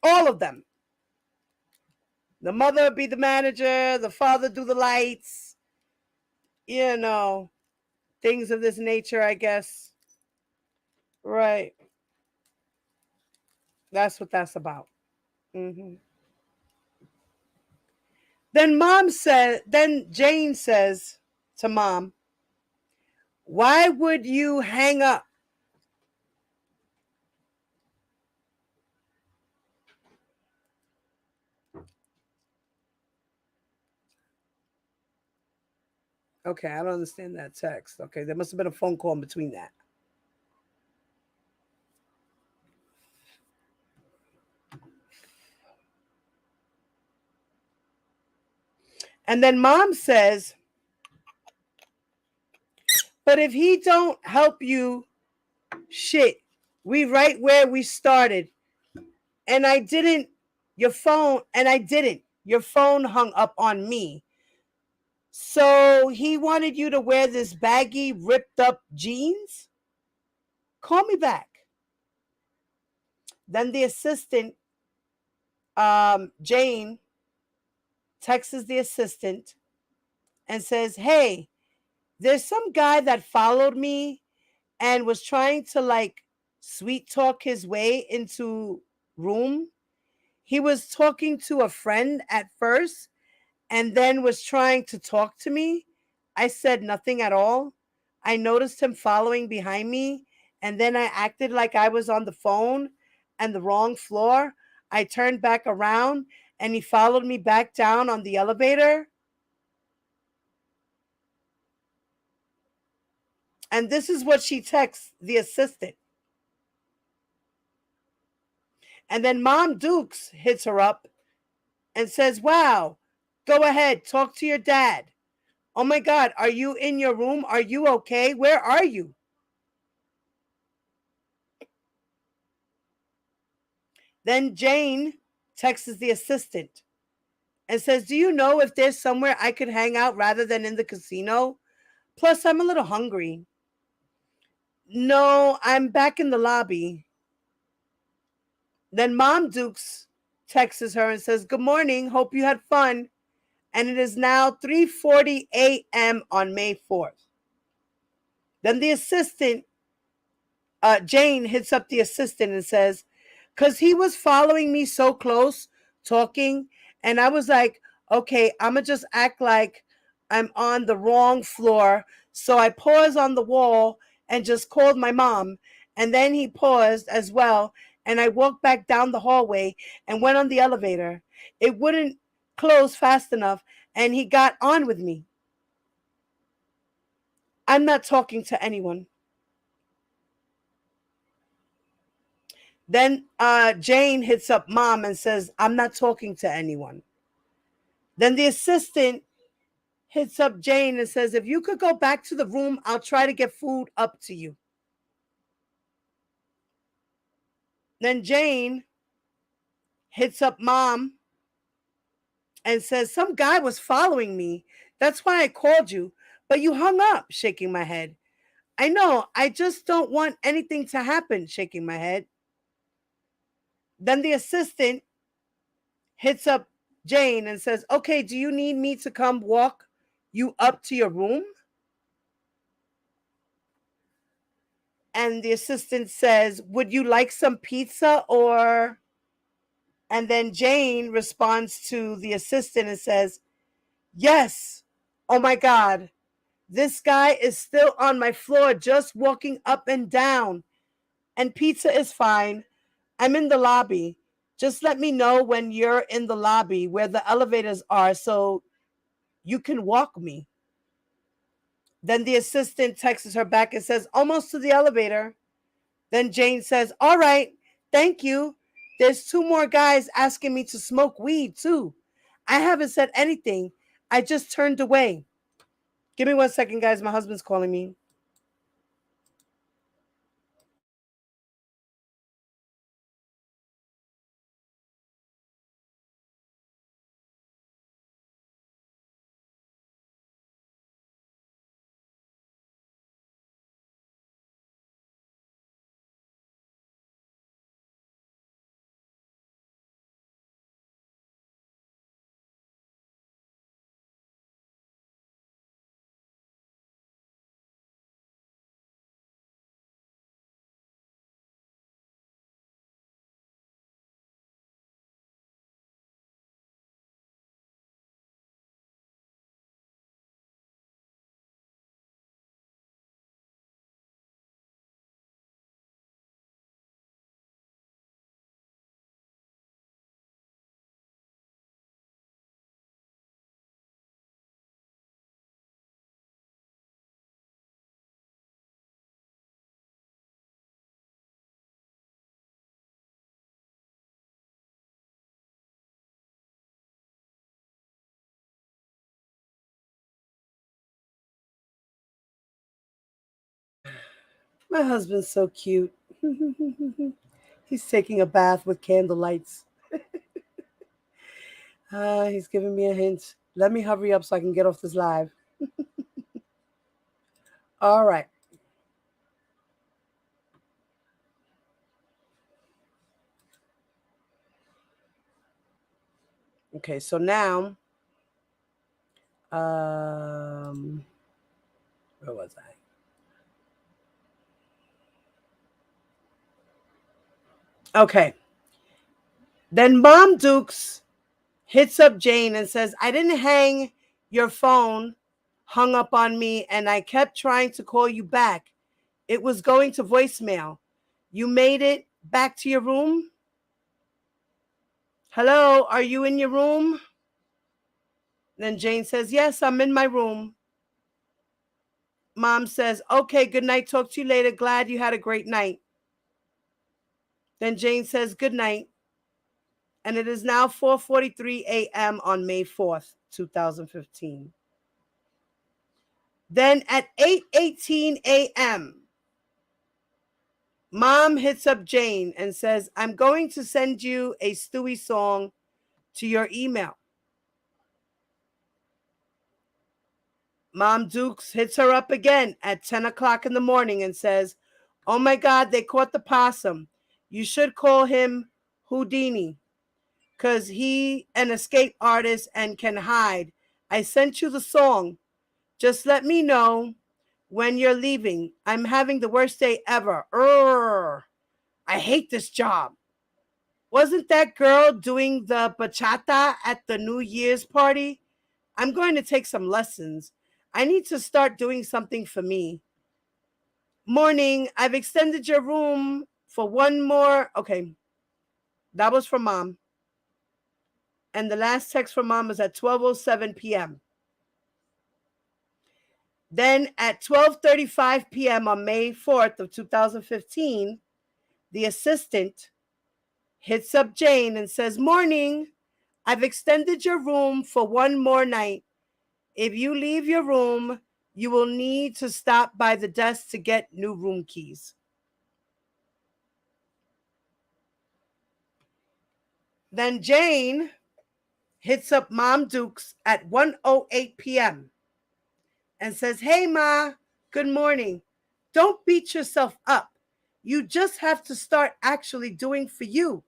All of them. The mother be the manager, the father do the lights, you know, things of this nature, I guess. Right. That's what that's about. Mm-hmm. Then Jane says to mom, why would you hang up? Okay, I don't understand that text. Okay, there must have been a phone call in between that. And then mom says, but if he don't help you, shit, we right where we started. And I didn't, your phone hung up on me. So he wanted you to wear this baggy, ripped up jeans? Call me back. Then the assistant, Jane, texts the assistant and says, hey, there's some guy that followed me and was trying to like sweet talk his way into room. He was talking to a friend at first and then was trying to talk to me. I said nothing at all. I noticed him following behind me, and then I acted like I was on the phone and the wrong floor. I turned back around and he followed me back down on the elevator. And this is what she texts the assistant. And then Mom Dukes hits her up and says, wow, go ahead, talk to your dad. Oh my God, are you in your room? Are you okay? Where are you? Then Jane texts the assistant and says, do you know if there's somewhere I could hang out rather than in the casino? Plus, I'm a little hungry. No, I'm back in the lobby. Then Mom Dukes texts her and says, good morning, hope you had fun. And it is now 3:40 a.m. on May 4th. Then the assistant, Jane, hits up the assistant and says, because he was following me so close, talking, and I was like, okay, I'm going to just act like I'm on the wrong floor. So I paused on the wall and just called my mom. And then he paused as well. And I walked back down the hallway and went on the elevator. It wouldn't close fast enough, and he got on with me. I'm not talking to anyone. Then Jane hits up Mom and says, I'm not talking to anyone. Then the assistant hits up Jane and says, if you could go back to the room, I'll try to get food up to you. Then Jane hits up Mom and says, some guy was following me. That's why I called you, but you hung up, shaking my head. I know, I just don't want anything to happen, shaking my head. Then the assistant hits up Jane and says, okay, do you need me to come walk you up to your room? And the assistant says, would you like some pizza or... And then Jane responds to the assistant and says, yes, oh my God, this guy is still on my floor, just walking up and down. And pizza is fine. I'm in the lobby. Just let me know when you're in the lobby where the elevators are so you can walk me. Then the assistant texts her back and says, almost to the elevator. Then Jane says, all right, thank you. There's 2 more guys asking me to smoke weed too. I haven't said anything. I just turned away. Give me 1 second, guys. My husband's calling me. My husband's so cute. He's taking a bath with candle lights. He's giving me a hint. Let me hurry up so I can get off this live. All right. Okay, so now, where was I? Okay. Then Mom Dukes hits up Jane and says, I didn't hang your phone, hung up on me, and I kept trying to call you back. It was going to voicemail. You made it back to your room? Hello, are you in your room? Then Jane says, yes, I'm in my room. Mom says, okay, good night. Talk to you later. Glad you had a great night. Then Jane says, good night. And it is now 4:43 a.m. on May 4th, 2015. Then at 8:18 a.m., Mom hits up Jane and says, I'm going to send you a Stewie song to your email. Mom Dukes hits her up again at 10 o'clock in the morning and says, oh my God, they caught the possum. You should call him Houdini because he an escape artist and can hide. I sent you the song. Just let me know when you're leaving. I'm having the worst day ever. I hate this job. Wasn't that girl doing the bachata at the New Year's party? I'm going to take some lessons. I need to start doing something for me. Morning, I've extended your room for one more. Okay, that was from Mom. And the last text from Mom was at 12:07 p.m. Then at 12:35 p.m. on May 4th of 2015, the assistant hits up Jane and says, morning, I've extended your room for one more night. If you leave your room, you will need to stop by the desk to get new room keys. Then Jane hits up Mom Dukes at 1:08 p.m. and says, hey, Ma, good morning. Don't beat yourself up. You just have to start actually doing for you.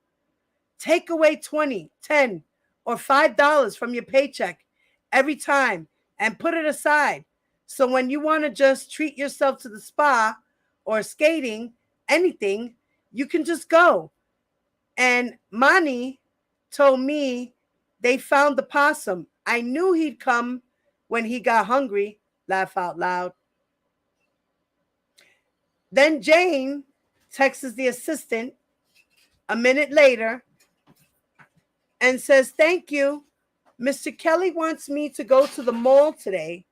Take away $20, $10, or $5 from your paycheck every time and put it aside. So when you want to just treat yourself to the spa or skating, anything, you can just go. And Mani told me they found the possum. I knew he'd come when he got hungry. Laugh out loud. Then Jane texts the assistant a minute later and says, thank you. Mr. Kelly wants me to go to the mall today.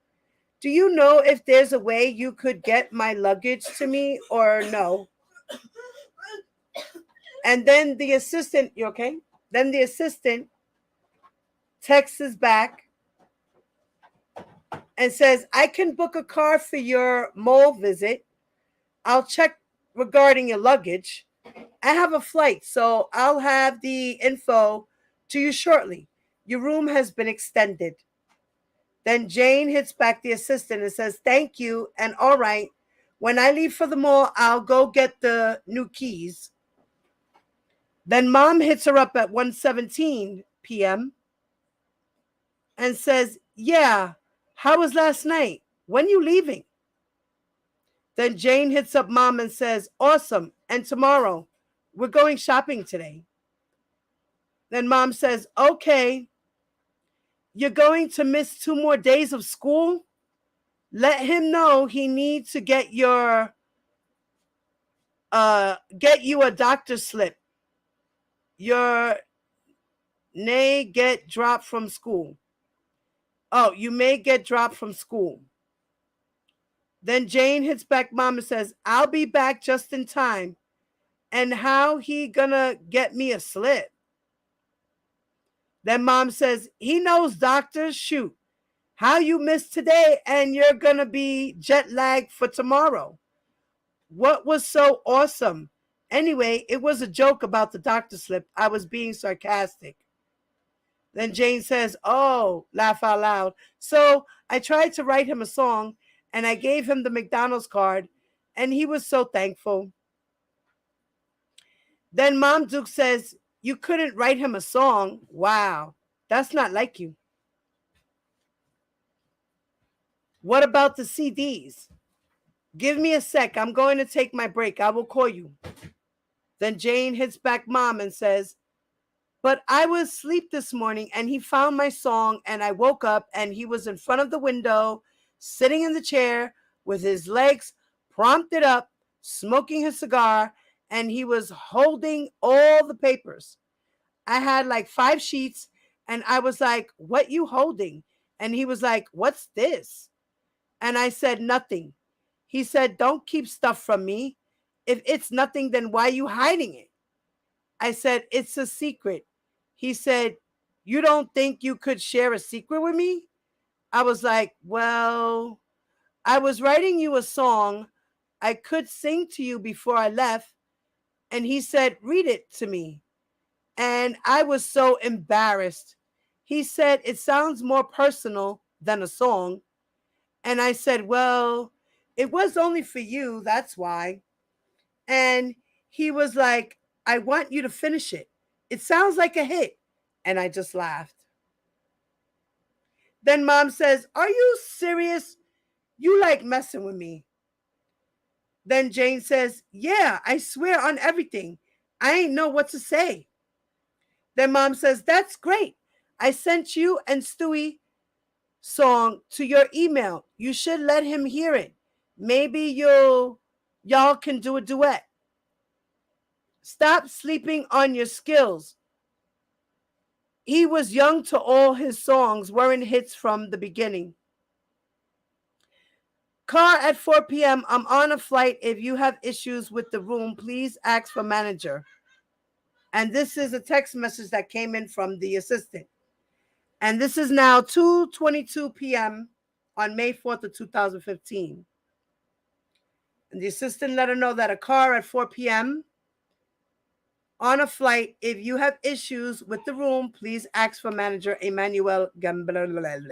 Do you know if there's a way you could get my luggage to me or no? And then the assistant, you okay? Then the assistant texts back and says, I can book a car for your mall visit. I'll check regarding your luggage. I have a flight, so I'll have the info to you shortly. Your room has been extended. Then Jane hits back the assistant and says, thank you, and all right. When I leave for the mall, I'll go get the new keys. Then Mom hits her up at 1:17 p.m. and says, yeah, how was last night? When you leaving? Then Jane hits up Mom and says, awesome, and tomorrow, we're going shopping today. Then Mom says, okay, you're going to miss 2 more days of school? Let him know he needs to get you a doctor's slip. Your may get dropped from school. Oh, you may get dropped from school. Then Jane hits back Mom and says, I'll be back just in time. And how he gonna get me a slip? Then Mom says, he knows doctors. Shoot. How you missed today and you're gonna be jet lagged for tomorrow. What was so awesome? Anyway, it was a joke about the doctor slip. I was being sarcastic. Then Jane says, oh, laugh out loud. So I tried to write him a song, and I gave him the McDonald's card, and he was so thankful. Then Mom Duke says, you couldn't write him a song? Wow, that's not like you. What about the CDs? Give me a sec. I'm going to take my break. I will call you. Then Jane hits back Mom and says, but I was asleep this morning and he found my song and I woke up and he was in front of the window, sitting in the chair with his legs prompted up, smoking his cigar, and he was holding all the papers. I had like 5 sheets and I was like, what you holding? And he was like, what's this? And I said, nothing. He said, don't keep stuff from me. If it's nothing, then why are you hiding it? I said, it's a secret. He said, you don't think you could share a secret with me? I was like, well, I was writing you a song. I could sing to you before I left. And he said, read it to me. And I was so embarrassed. He said, it sounds more personal than a song. And I said, well, it was only for you. That's why. And he was like, I want you to finish it. It sounds like a hit. And I just laughed. Then Mom says, are you serious? You like messing with me. Then Jane says, yeah, I swear on everything. I ain't know what to say. Then Mom says, that's great. I sent you and Stewie song to your email. You should let him hear it. Maybe y'all can do a duet. Stop sleeping on your skills. He was young to all his songs weren't hits from the beginning. Car at 4 p.m. I'm on a flight. If you have issues with the room, please ask for manager. And this is a text message that came in from the assistant. And this is now 2:22 p.m. on May 4th of 2015. And the assistant let her know that a car at 4 p.m. on a flight. If you have issues with the room, please ask for manager Emmanuel Gambler.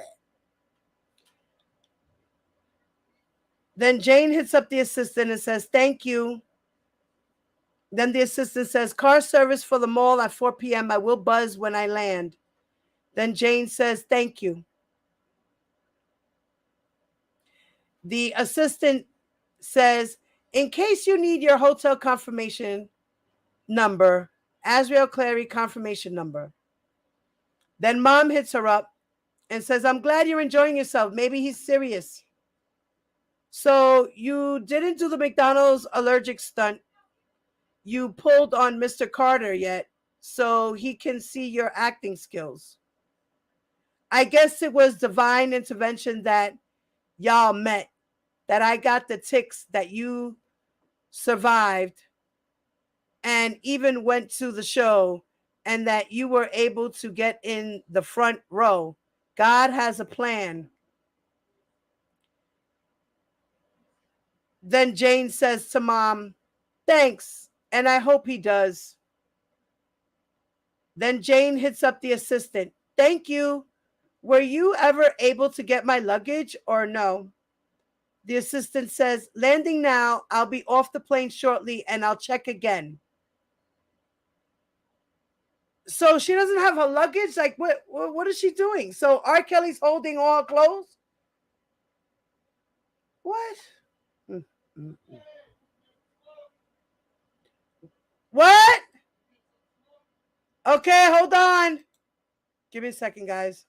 Then Jane hits up the assistant and says, thank you. Then the assistant says, car service for the mall at 4 p.m. I will buzz when I land. Then Jane says, thank you. The assistant says, in case you need your hotel confirmation number, Azrael Clary confirmation number. Then Mom hits her up and says, I'm glad you're enjoying yourself. Maybe he's serious. So you didn't do the McDonald's allergic stunt. You pulled on Mr. Carter yet, so he can see your acting skills. I guess it was divine intervention that y'all met, that I got the ticks, that you survived and even went to the show, and that you were able to get in the front row. God has a plan. Then Jane says to Mom, thanks, and I hope he does. Then Jane hits up the assistant. Thank you. Were you ever able to get my luggage or no? The assistant says, landing now. I'll be off the plane shortly and I'll check again. So she doesn't have her luggage? Like, what is she doing? So R. Kelly's holding all clothes? What? What? Okay, hold on. Give me a second, guys.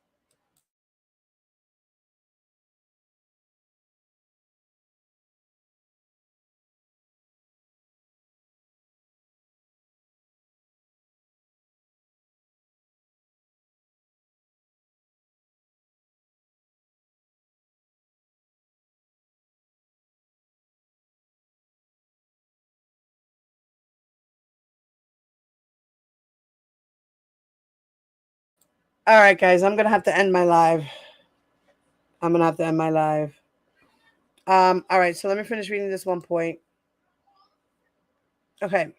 All right, guys, I'm going to have to end my live. All right, so let me finish reading this one point. Okay.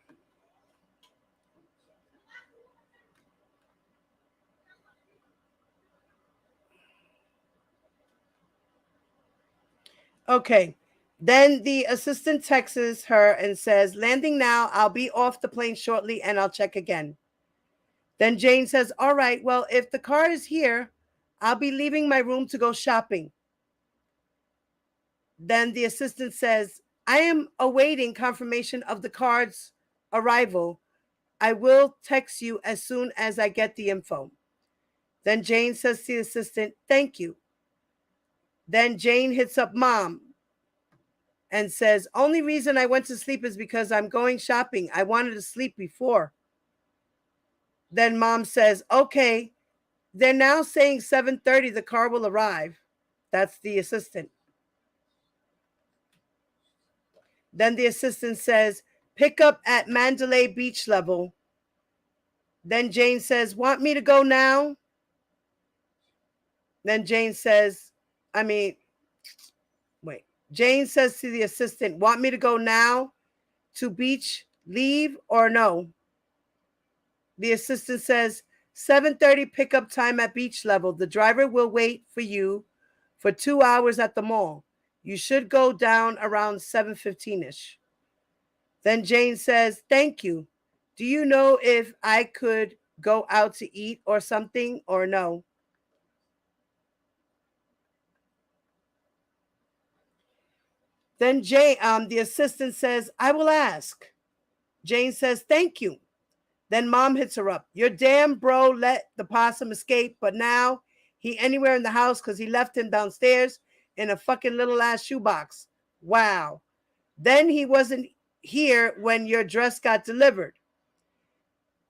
Okay. Then the assistant texts her and says, landing now. I'll be off the plane shortly and I'll check again. Then Jane says, all right, well, if the car is here, I'll be leaving my room to go shopping. Then the assistant says, I am awaiting confirmation of the car's arrival. I will text you as soon as I get the info. Then Jane says to the assistant, thank you. Then Jane hits up mom and says, only reason I went to sleep is because I'm going shopping. I wanted to sleep before. Then mom says, okay, they're now saying 7:30 the car will arrive. That's the assistant. Then the assistant says, pick up at Mandalay Beach level. Then Jane says, want me to go now? Then Jane says, Jane says to the assistant, want me to go now to beach, leave or no? The assistant says, 7:30 pickup time at beach level. The driver will wait for you for 2 hours at the mall. You should go down around 7:15ish. Then Jane says, thank you. Do you know if I could go out to eat or something or no? Then the assistant says, I will ask. Jane says, thank you. Then mom hits her up. Your damn bro let the possum escape, but now he anywhere in the house because he left him downstairs in a fucking little ass shoebox. Wow. Then he wasn't here when your dress got delivered.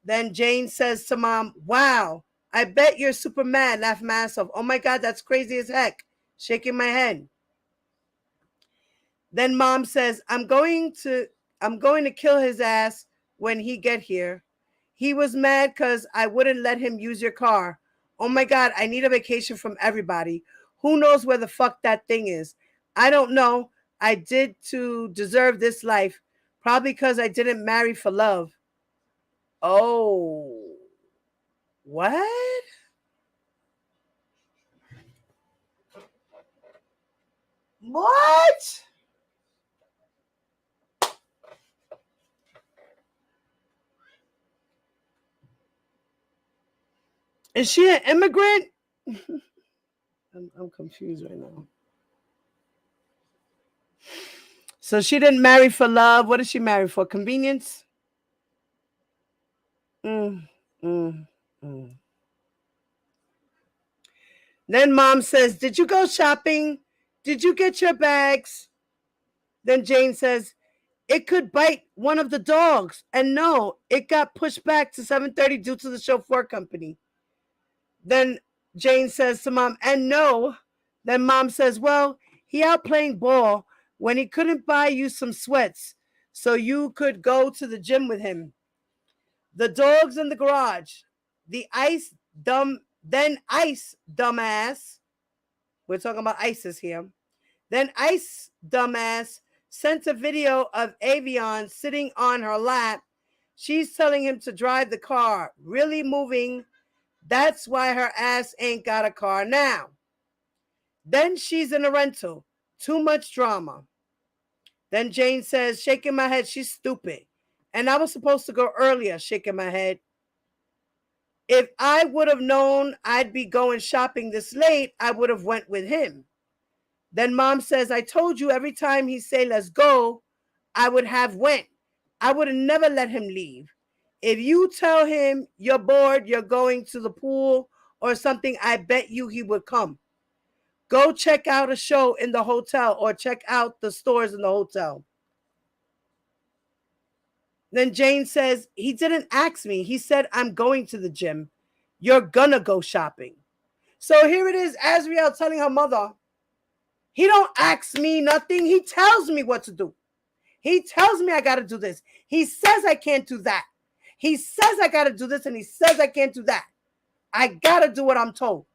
Then Jane says to mom, wow, I bet you're super mad. Laugh myself. Oh my God, that's crazy as heck. Shaking my head. Then mom says, I'm going to kill his ass when he get here. He was mad because I wouldn't let him use your car. Oh my God, I need a vacation from everybody. Who knows where the fuck that thing is? I don't know. I did to deserve this life. Probably because I didn't marry for love. Oh. What? What? Is she an immigrant? I'm confused right now. So she didn't marry for love. What did she marry for? Convenience? Then mom says, did you go shopping? Did you get your bags? Then Jane says, it could bite one of the dogs. And no, it got pushed back to 7:30 due to the chauffeur company. Then Jane says to mom, and no. Then mom says, well, he out playing ball when he couldn't buy you some sweats so you could go to the gym with him. The dog's in the garage. Ice dumbass. We're talking about ISIS here. Then Ice dumbass sent a video of Avion sitting on her lap. She's telling him to drive the car, really moving. That's why her ass ain't got a car now. Then she's in a rental. Too much drama. Then Jane says, shaking my head, she's stupid. And I was supposed to go earlier, shaking my head. If I would have known I'd be going shopping this late, I would have went with him. Then mom says, I told you every time he say, let's go, I would have went. I would have never let him leave. If you tell him you're bored, you're going to the pool or something, I bet you he would come. Go check out a show in the hotel or check out the stores in the hotel. Then Jane says, he didn't ask me. He said, I'm going to the gym. You're gonna go shopping. So here it is, Azriel telling her mother, he don't ask me nothing. He tells me what to do. He tells me I got to do this. He says I can't do that. He says I got to do this and he says I can't do that. I got to do what I'm told.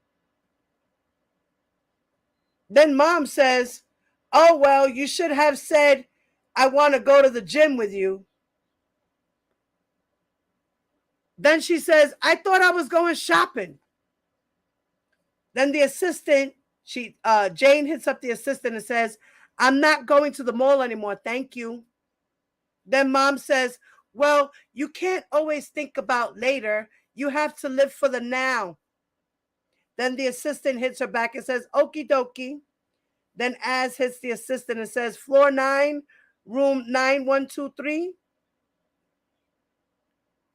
Then mom says, oh, well, you should have said, I want to go to the gym with you. Then she says, I thought I was going shopping. Then the assistant, Jane hits up the assistant and says, I'm not going to the mall anymore. Thank you. Then mom says, well, you can't always think about later. You have to live for the now. Then the assistant hits her back and says, okie dokie. Then Az hits the assistant and says, floor 9, room 9123.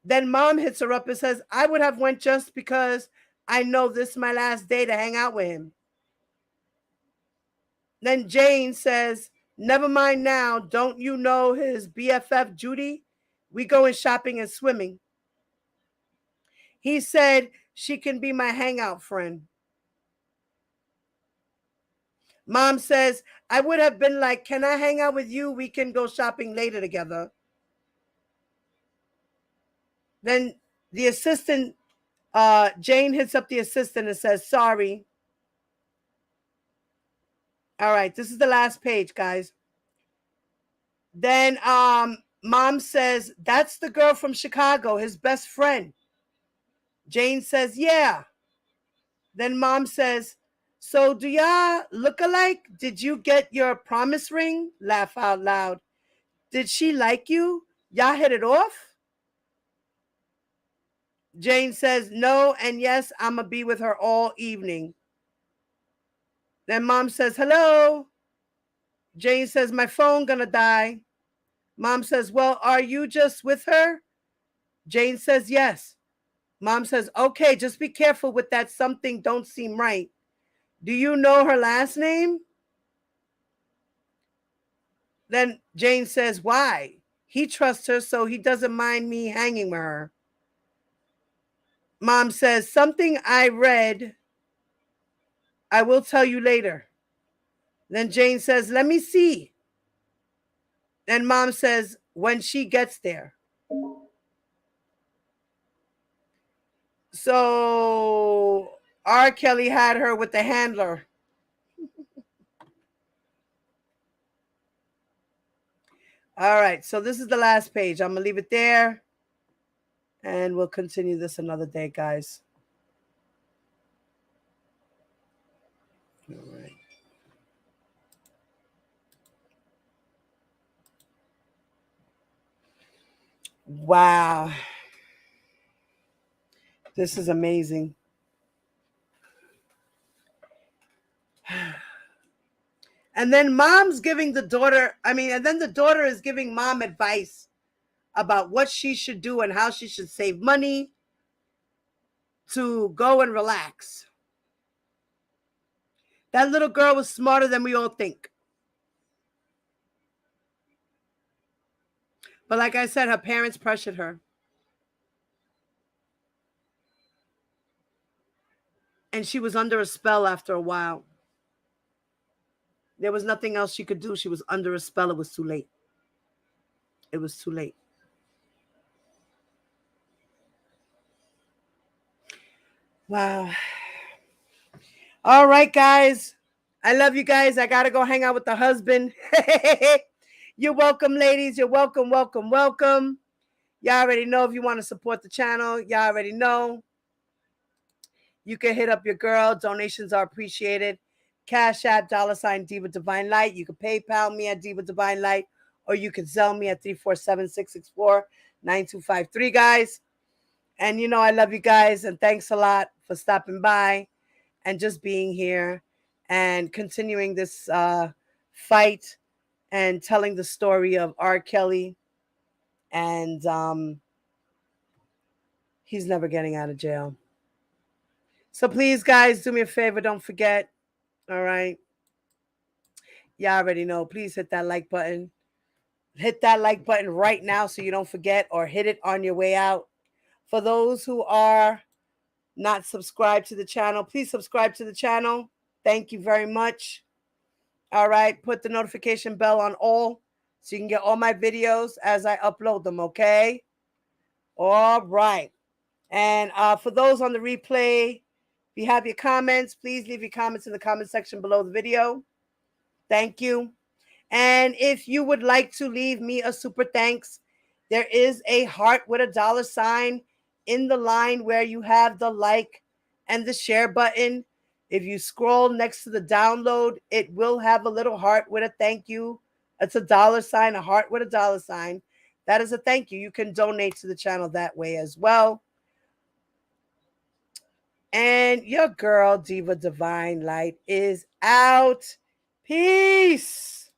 Then mom hits her up and says, I would have went just because I know this is my last day to hang out with him. Then Jane says, never mind now. Don't you know his BFF Judy? We going shopping and swimming. He said she can be my hangout friend. Mom says, I would have been like, can I hang out with you? We can go shopping later together. Then the assistant, Jane hits up the assistant and says, sorry. All right, this is the last page, guys. Then mom says, that's the girl from Chicago, his best friend. Jane says, yeah. Then mom says, so do y'all look alike? Did you get your promise ring? Laugh out loud. Did she like you? Y'all hit it off? Jane says, no, and yes, I'm going to be with her all evening. Then mom says, hello. Jane says, my phone going to die. Mom says, well, are you just with her? Jane says, yes. Mom says, okay, just be careful with that something don't seem right. Do you know her last name? Then Jane says, why? He trusts her, so he doesn't mind me hanging with her. Mom says, something I read, I will tell you later. Then Jane says, let me see. Then mom says, when she gets there. So R. Kelly had her with the handler. All right, so this is the last page. I'm going to leave it there. And we'll continue this another day, guys. All right. Wow. This is amazing. And then mom's giving the daughter, and then the daughter is giving mom advice about what she should do and how she should save money to go and relax. That little girl was smarter than we all think. But like I said, her parents pressured her. And she was under a spell after a while. There was nothing else she could do. She was under a spell. It was too late. It was too late. Wow. All right, guys. I love you guys. I got to go hang out with the husband. You're welcome, ladies. You're welcome, welcome, welcome. Y'all already know if you want to support the channel. Y'all already know. You can hit up your girl. Donations are appreciated. Cash App, $ Diva Divine Light. You can PayPal me at Diva Divine Light, or you can Zelle me at 347-664-9253, guys. And you know I love you guys, and thanks a lot for stopping by and just being here and continuing this fight and telling the story of R. Kelly. And he's never getting out of jail. So please, guys, do me a favor. Don't forget. All right. Y'all already know. Please hit that like button. Hit that like button right now so you don't forget, or hit it on your way out. For those who are not subscribed to the channel, please subscribe to the channel. Thank you very much. All right. Put the notification bell on all so you can get all my videos as I upload them, okay? All right. And for those on the replay, if you have your comments, please leave your comments in the comment section below the video. Thank you. And if you would like to leave me a super thanks, there is a heart with a $sign in the line where you have the like and the share button. If you scroll next to the download, it will have a little heart with a thank you. It's a $sign, a heart with a $sign. That is a thank you. You can donate to the channel that way as well. And your girl, Diva Divine Light, is out. Peace.